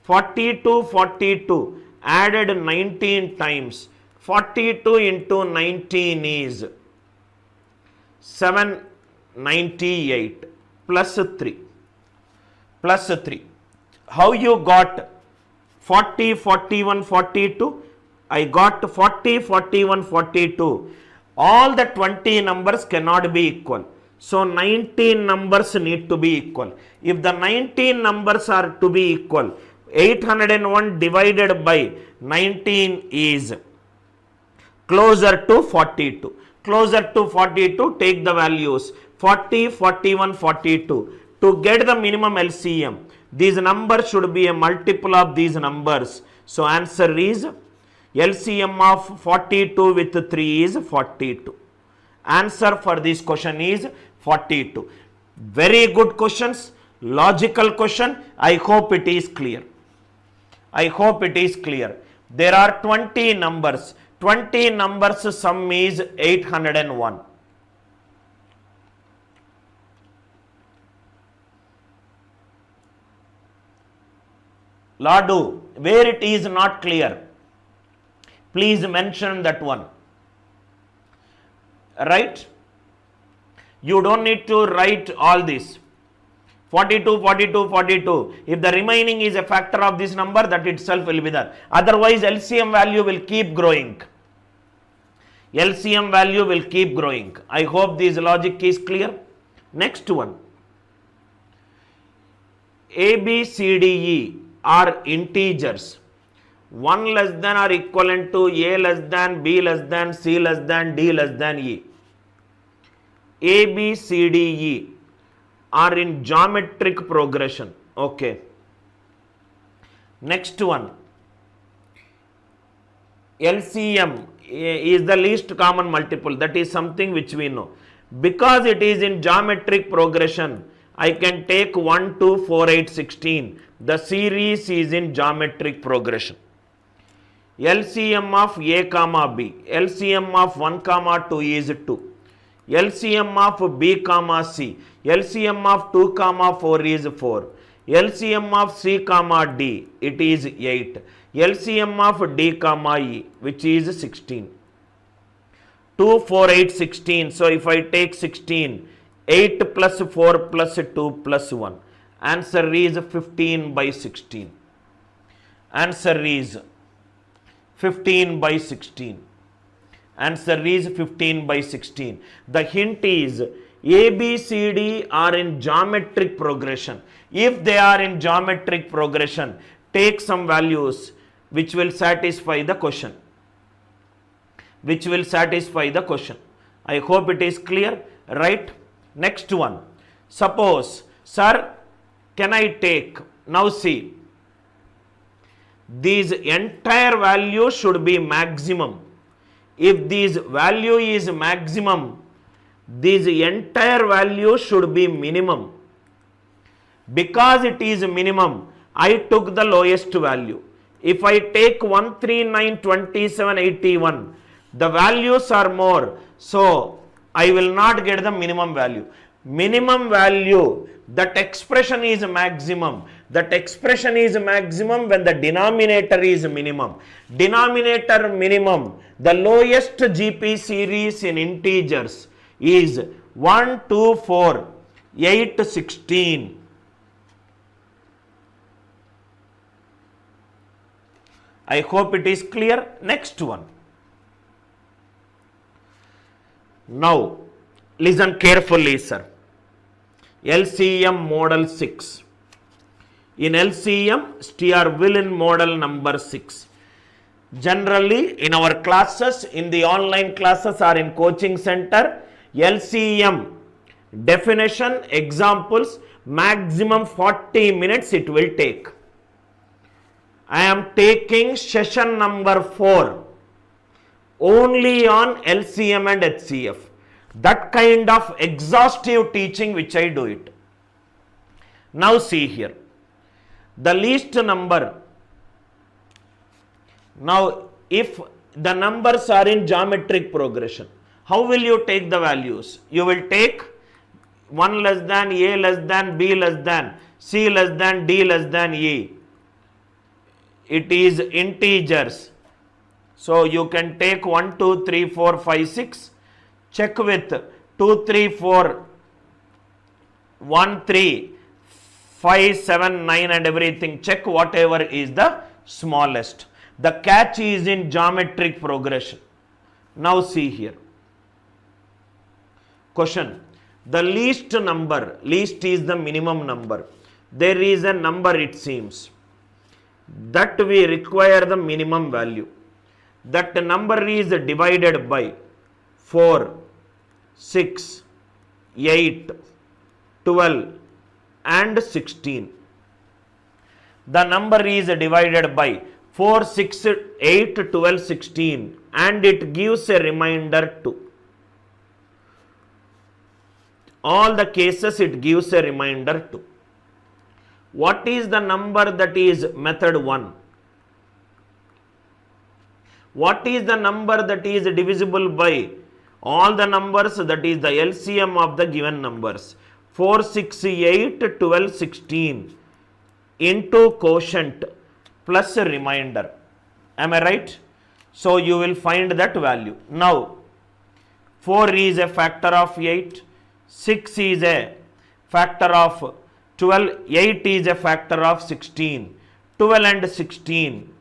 42 added 19 times. 42 into 19 is 798 plus 3. How you got 40, 41, 42? I got 40, 41, 42. All the 20 numbers cannot be equal. So 19 numbers need to be equal. If the 19 numbers are to be equal, 801 divided by 19 is closer to 42. Closer to 42, take the values 40, 41, 42. To get the minimum LCM, these numbers should be a multiple of these numbers. So answer is LCM of 42 with 3 is 42. Answer for this question is 42. Very good questions, logical question. I hope it is clear. There are 20 numbers. 20 numbers sum is 801. Ladu, where it is not clear, please mention that one. Right? You don't need to write all this. 42. If the remaining is a factor of this number, that itself will be there. Otherwise, LCM value will keep growing. I hope this logic is clear. Next one. A, B, C, D, E are integers. 1 less than or equivalent to A less than, B less than, C less than, D less than E. A, B, C, D, E are in geometric progression. Okay. Next one. LCM is the least common multiple. That is something which we know. Because it is in geometric progression, I can take 1, 2, 4, 8, 16. The series is in geometric progression. LCM of A comma B. LCM of 1 comma 2 is 2. LCM of B comma C. LCM of 2 comma 4 is 4. LCM of C comma D, it is 8. LCM of D comma E, which is 16. 2, 4, 8, 16. So if I take 16, 8 plus 4 plus 2 plus 1. Answer is 15 by 16. Answer is 15 by 16. Answer is 15 by 16. The hint is A, B, C, D are in geometric progression. If they are in geometric progression, take some values which will satisfy the question. I hope it is clear, right? Next one. Suppose, sir, can I take, now see, these entire values should be maximum. If this value is maximum, this entire value should be minimum. Because it is minimum, I took the lowest value. If I take 139, 27, 81, the values are more, so I will not get the minimum value. Minimum value, that expression is maximum. That expression is maximum when the denominator is minimum. Denominator minimum, the lowest GP series in integers is 1, 2, 4, 8, 16. I hope it is clear. Next one. Now, listen carefully, sir. LCM model 6. In LCM, steer wheel in model number 6. Generally, in our classes, in the online classes or in coaching center, LCM definition, examples, maximum 40 minutes it will take. I am taking session number 4 only on LCM and HCF. That kind of exhaustive teaching which I do it. Now see here. The least number. Now if the numbers are in geometric progression, how will you take the values? You will take 1 less than, A less than, B less than, C less than, D less than E. It is integers. So you can take 1, 2, 3, 4, 5, 6. Check with 2, 3, 4, 1, 3, 5, 7, 9 and everything. Check whatever is the smallest. The catch is in geometric progression. Now see here. Question. The least number, least is the minimum number. There is a number it seems that we require the minimum value. That number is divided by 4, 6, 8, 12 and 16. The number is divided by 4, 6, 8, 12, 16 and it gives a remainder 2. All the cases it gives a remainder 2. What is the number that is method 1? What is the number that is divisible by all the numbers, that is the LCM of the given numbers? 4, 6, 8, 12, 16 into quotient plus a remainder. Am I right? So you will find that value. Now 4 is a factor of 8, 6 is a factor of 12, 8 is a factor of 16, 12 and 16.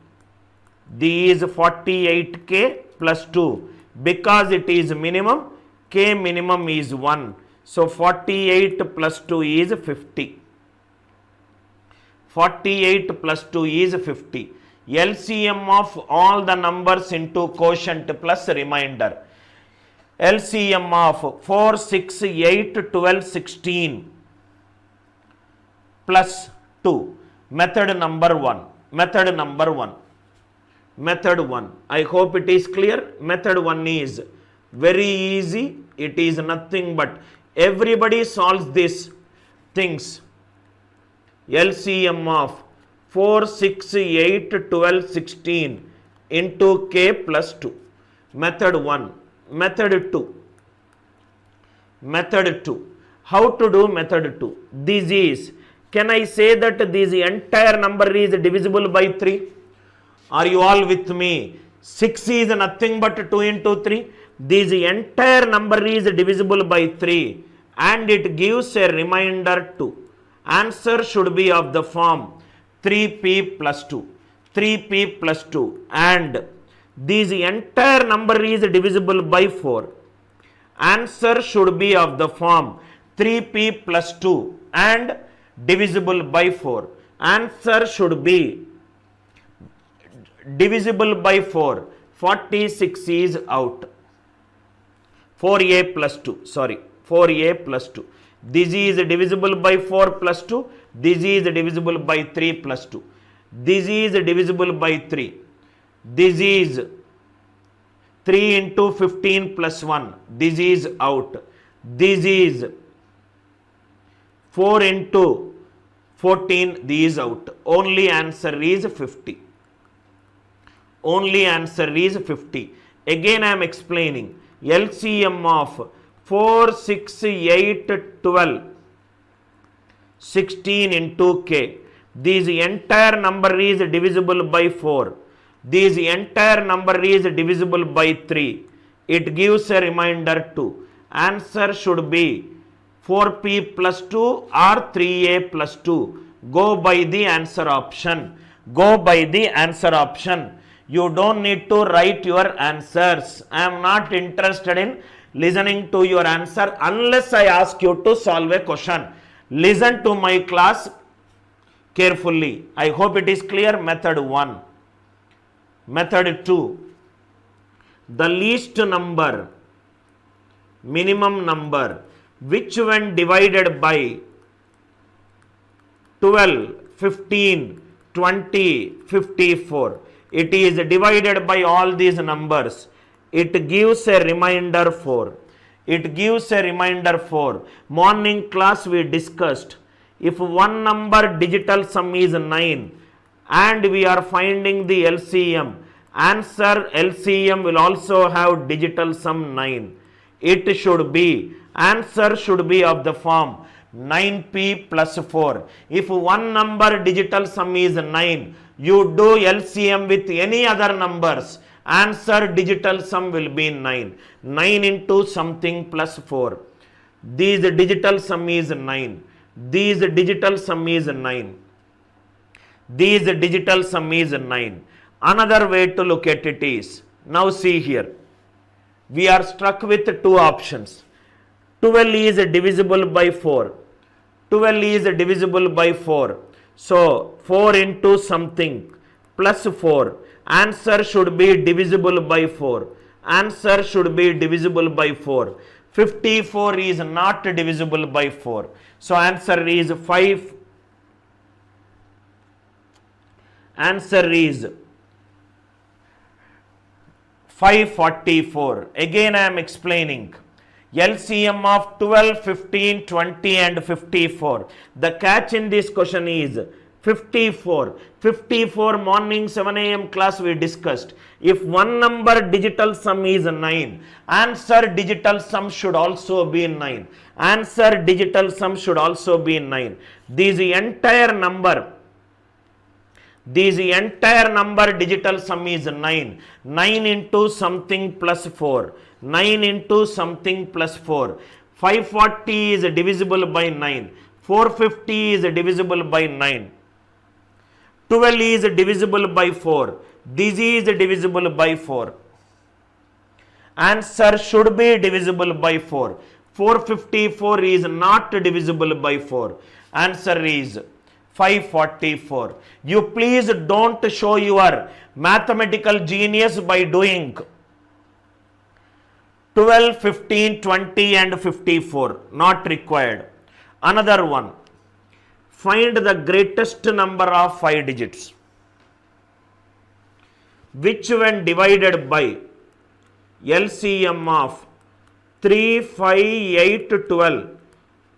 These 48k plus 2. Because it is minimum, k minimum is 1. So 48 plus 2 is 50. 48 plus 2 is 50. LCM of all the numbers into quotient plus remainder. LCM of 4, 6, 8, 12, 16 plus 2. Method number 1. Method number 1. Method 1. I hope it is clear. Method 1 is very easy. It is nothing but everybody solves these things. LCM of 4, 6, 8, 12, 16 into k plus 2. Method 1. Method 2. Method 2. How to do method 2? This is, can I say that this entire number is divisible by 3? Are you all with me? 6 is nothing but 2 into 3. This entire number is divisible by 3 and it gives a remainder 2. Answer should be of the form 3p plus 2. 3p plus 2 and this entire number is divisible by 4. Answer should be of the form 3p plus 2 and divisible by 4. Answer should be divisible by 4. 46 is out. 4a plus 2. Sorry. 4a plus 2. This is divisible by 4 plus 2. This is divisible by 3 plus 2. This is divisible by 3. This is 3 into 15 plus 1. This is out. This is 4 into 14. This is out. Only answer is 50. Only answer is 50. Again I am explaining. LCM of 4, 6, 8, 12, 16 into k. This entire number is divisible by 4. This entire number is divisible by 3. It gives a remainder 2. Answer should be 4p plus 2 or 3a plus 2. Go by the answer option. Go by the answer option. You don't need to write your answers. I am not interested in listening to your answer unless I ask you to solve a question. Listen to my class carefully. I hope it is clear. Method 1. Method 2. The least number, minimum number, which when divided by 12, 15, 20, 54, it is divided by all these numbers. It gives a remainder 4. It gives a remainder 4. Morning class we discussed. If one number digital sum is 9 and we are finding the LCM, answer LCM will also have digital sum 9. It should be, answer should be of the form 9p plus 4. If one number digital sum is 9, you do LCM with any other numbers, answer digital sum will be 9. 9 into something plus 4. These digital sum is 9. These digital sum is 9. These digital sum is 9. Another way to look at it is, now see here, we are struck with two options. 12 is divisible by 4. 12 is divisible by 4. So 4 into something plus 4. Answer should be divisible by 4. Answer should be divisible by 4. 54 is not divisible by 4. So answer is 5. Answer is 544. Again I am explaining. LCM of 12, 15, 20 and 54. The catch in this question is 54. 54 morning 7 a.m. class we discussed. If one number digital sum is 9, answer digital sum should also be 9. Answer digital sum should also be 9. This entire number digital sum is 9. 9 into something plus 4. 9 into something plus 4. 540 is divisible by 9. 450 is divisible by 9. 12 is divisible by 4. This is divisible by 4. Answer should be divisible by 4. 454 is not divisible by 4. Answer is 544. You please don't show your mathematical genius by doing 12, 15, 20 and 54. Not required. Another one. Find the greatest number of 5 digits, which when divided by LCM of 3, 5, 8, 12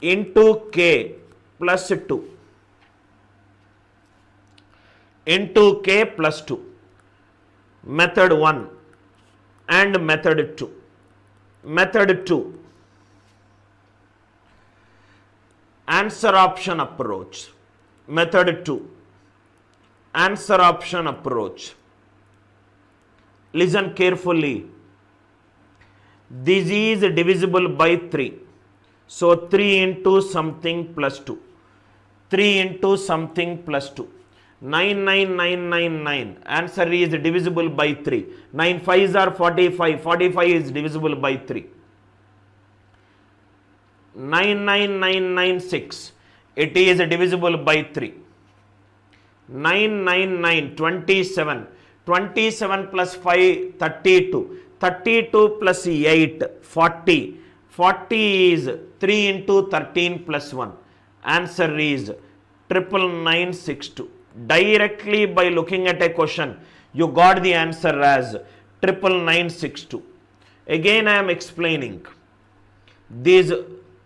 into k plus 2. Into k plus 2. Method 1 and method 2. Method 2. Answer option approach. Method 2. Answer option approach. Listen carefully. This is divisible by 3. So 3 into something plus 2. 3 into something plus 2. 99999. Answer is divisible by 3. 9 5s are 45. 45 is divisible by 3. 99996. It is divisible by 3. 999 27. 27 plus 5 32. 32 plus 8 40. 40 is 3 into 13 plus 1. Answer is 99962. Directly by looking at a question, you got the answer as 99962. Again I am explaining. This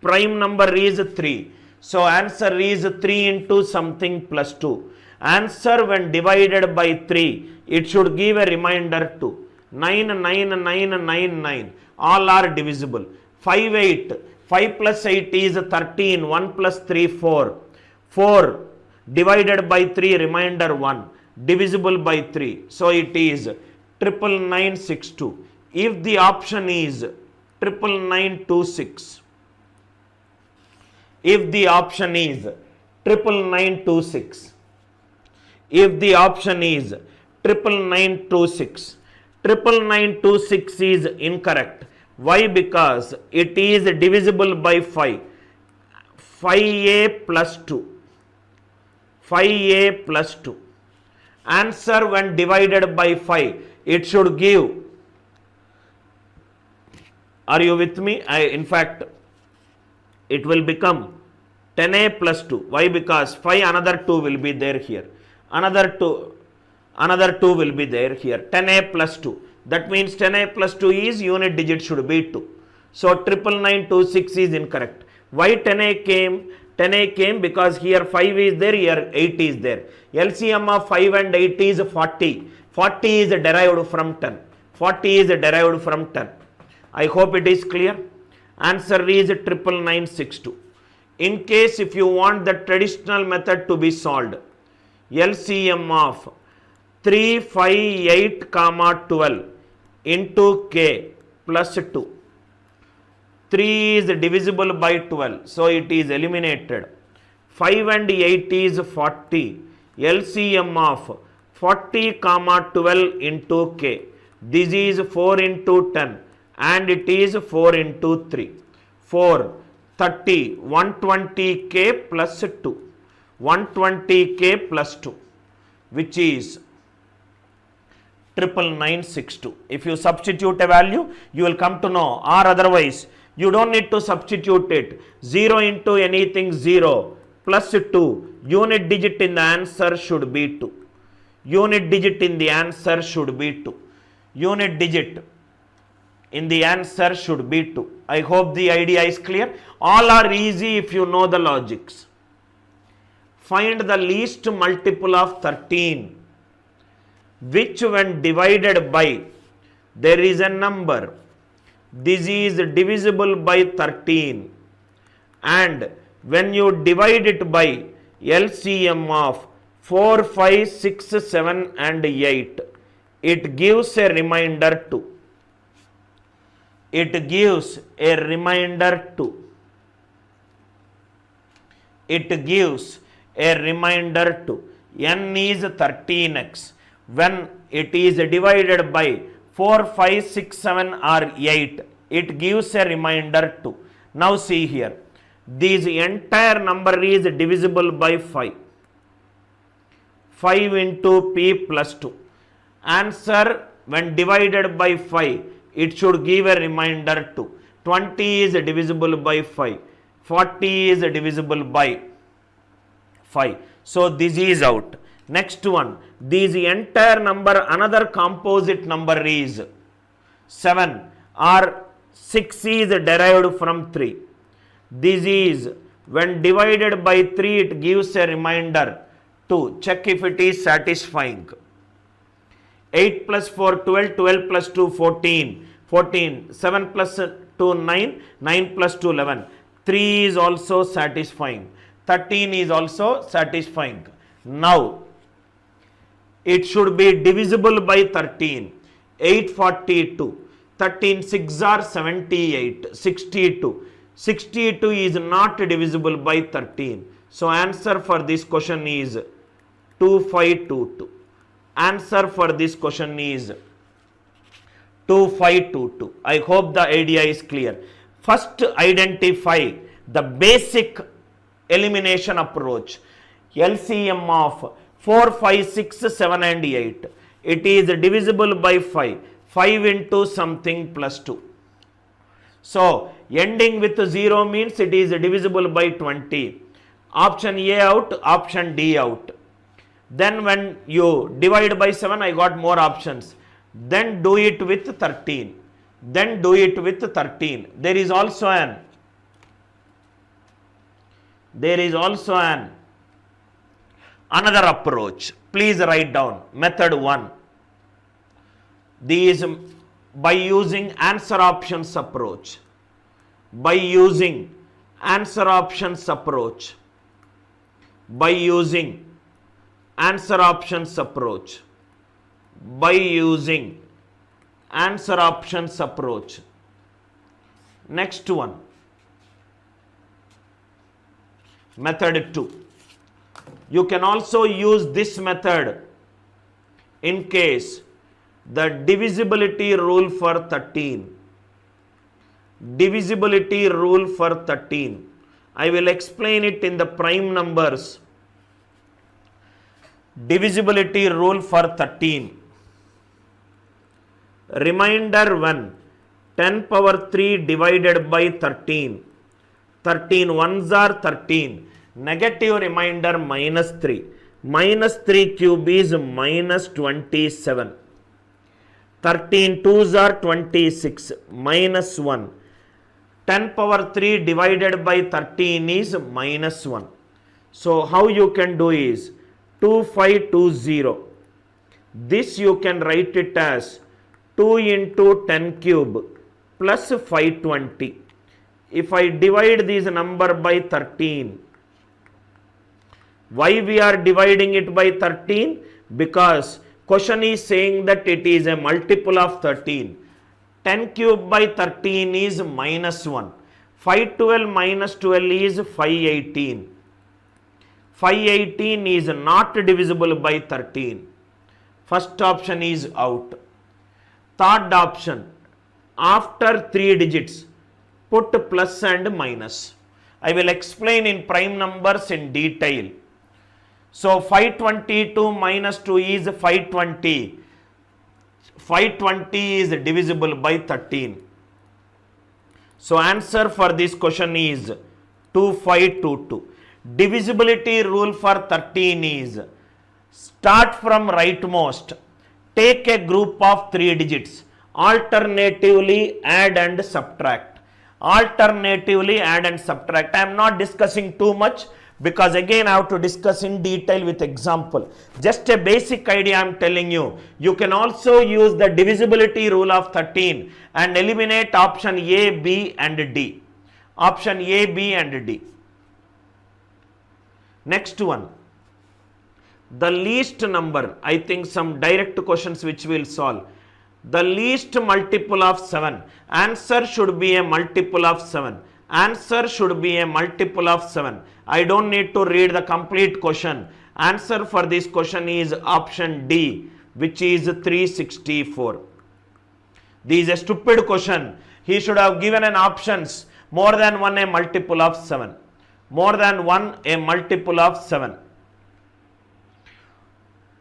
prime number is 3. So answer is 3 into something plus 2. Answer when divided by 3, it should give a remainder 2. 99999. All are divisible. 5 8. 5 plus 8 is 13. 1 plus 3 4. 4 divided by 3, remainder 1. Divisible by 3. So it is 99962. If the option is 99926. If the option is 99926. If the option is 99926. 99926 is incorrect. Why? Because it is divisible by 5. 5a plus 2. 5a plus 2. Answer when divided by 5, it should give. Are you with me? In fact, it will become 10a plus 2. Why? Because 5, another 2 will be there here. Another 2 will be there here. 10a plus 2. That means 10a plus 2 is unit digit should be 2. So 99926 is incorrect. Why 10a came? 10a came because here 5 is there, here 8 is there. LCM of 5 and 8 is 40. 40 is derived from 10. 40 is derived from 10. I hope it is clear. Answer is 99962. In case if you want the traditional method to be solved, LCM of 3, 5, 8, 12 into k plus 2. 3 is divisible by 12, so it is eliminated. 5 and 8 is 40. LCM of 40, 12 into k. This is 4 into 10 and it is 4 into 3. 4, 30, 120k plus 2. 120k plus 2, which is 99962. If you substitute a value, you will come to know, or otherwise you don't need to substitute it. 0 into anything 0 plus 2. Unit digit in the answer should be 2. Unit digit in the answer should be 2. Unit digit in the answer should be 2. I hope the idea is clear. All are easy if you know the logics. Find the least multiple of 13, which when divided by, there is a number. This is divisible by 13, and when you divide it by LCM of 4, 5, 6, 7 and 8, it gives a remainder 2. It gives a remainder 2. It gives a remainder 2. N is 13x. When it is divided by 4, 5, 6, 7 or 8, it gives a remainder 2. Now see here, this entire number is divisible by 5. 5 into p plus 2. Answer when divided by 5, it should give a remainder 2. 20 is divisible by 5. 40 is divisible by 5. So this is out. Next one, this entire number, another composite number is 7 or 6 is derived from 3. This is when divided by 3, it gives a remainder 2. Check if it is satisfying. 8 plus 4, 12, 12 plus 2, 14, 14, 7 plus 2, 9, 9 plus 2, 11. 3 is also satisfying. 13 is also satisfying. Now, it should be divisible by 13. 842. 13 6 are 78. 62. 62 is not divisible by 13. So answer for this question is 2522. Answer for this question is 2522. I hope the idea is clear. First, identify the basic elimination approach. LCM of 4, 5, 6, 7 and 8. It is divisible by 5. 5 into something plus 2. So, ending with 0 means it is divisible by 20. Option A out, option D out. Then when you divide by 7, I got more options. then do it with 13. Then do it with 13. There is also an another approach. Please write down method 1. These by using answer options approach. By using answer options approach. By using answer options approach. By using answer options approach. Next one. Method 2. You can also use this method in case the divisibility rule for 13. Divisibility rule for 13. I will explain it in the prime numbers. Divisibility rule for 13. Reminder 1. 10 power 3 divided by 13. 13 ones are 13. Negative remainder minus 3. Minus 3 cube is minus 27. 13 twos are 26. Minus 1. 10 power 3 divided by 13 is minus 1. So how you can do is 2520. This you can write it as 2 into 10 cube plus 520. If I divide this number by 13, why we are dividing it by 13? Because question is saying that it is a multiple of 13. 10 cube by 13 is minus 1. 512 minus 12 is 518. 518 is not divisible by 13. First option is out. Third option, after 3 digits, put plus and minus. I will explain in prime numbers in detail. So 522 minus 2 is 520. 520 is divisible by 13. So answer for this question is 2522. Divisibility rule for 13 is start from rightmost. Take a group of 3 digits. Alternatively add and subtract. Alternatively add and subtract. I am not discussing too much because again I have to discuss in detail with example. Just a basic idea I am telling you. You can also use the divisibility rule of 13 and eliminate option A, B and D. Option A, B and D. Next one. The least number, I think some direct questions which we will solve. The least multiple of 7. Answer should be a multiple of 7. Answer should be a multiple of 7. I don't need to read the complete question. Answer for this question is option D, which is 364. This is a stupid question. He should have given an options more than one a multiple of 7. More than one a multiple of 7.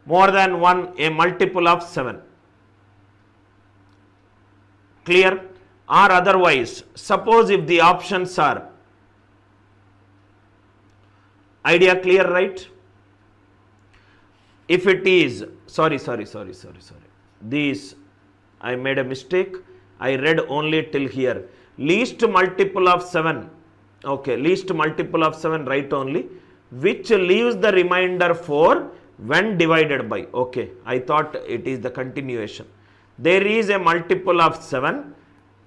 More than one a multiple of 7. Clear? Or otherwise, suppose if the options are, idea clear, right? If it is, sorry. This, I made a mistake. I read only till here. Least multiple of 7. Okay, least multiple of 7, right only. Which leaves the remainder 4 when divided by. Okay, I thought it is the continuation. There is a multiple of 7.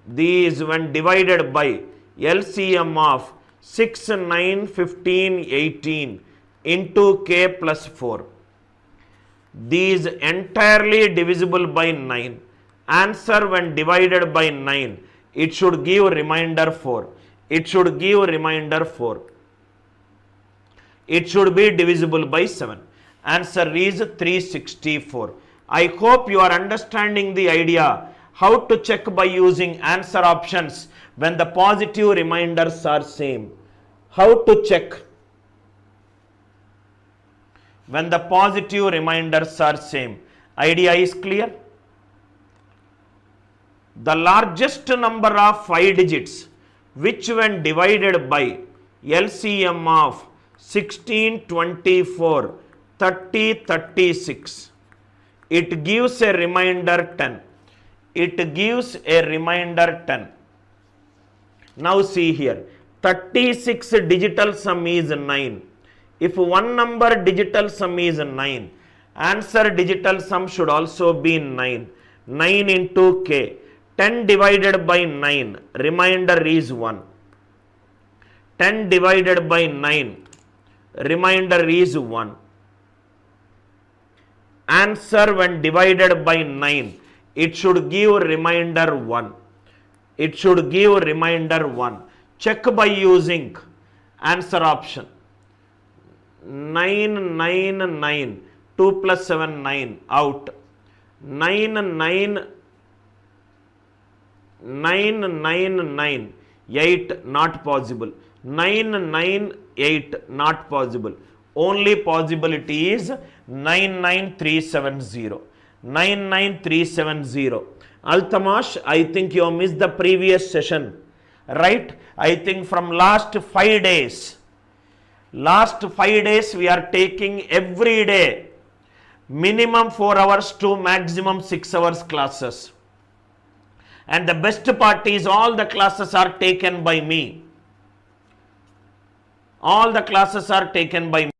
These when divided by LCM of 6, 9, 15, 18 into k plus 4. These entirely divisible by 9. Answer when divided by 9, it should give remainder 4. It should give remainder 4. It should be divisible by 7. Answer is 364. I hope you are understanding the idea how to check by using answer options when the positive remainders are same. How to check when the positive remainders are same. Idea is clear? The largest number of 5 digits which when divided by LCM of 16, 24, 30, 36 it gives a remainder 10. It gives a remainder 10. Now see here, 36 digital sum is 9. If one number digital sum is 9, answer digital sum should also be 9. 9 into k. 10 divided by 9, remainder is 1. 10 divided by 9, remainder is 1. Answer when divided by 9, it should give remainder 1. It should give remainder 1. Check by using answer option. 9, 9, 9. 2 plus 7, 9. Out. 9, 9, 9, 9, 9. 8. Not possible. 9, 9, 8. Not possible. Only possibility is 99370. 99370. Altamash, I think you missed the previous session, right? I think from last 5 days. Last 5 days we are taking every day minimum 4 hours to maximum 6 hours classes. And the best part is all the classes are taken by me. All the classes are taken by me.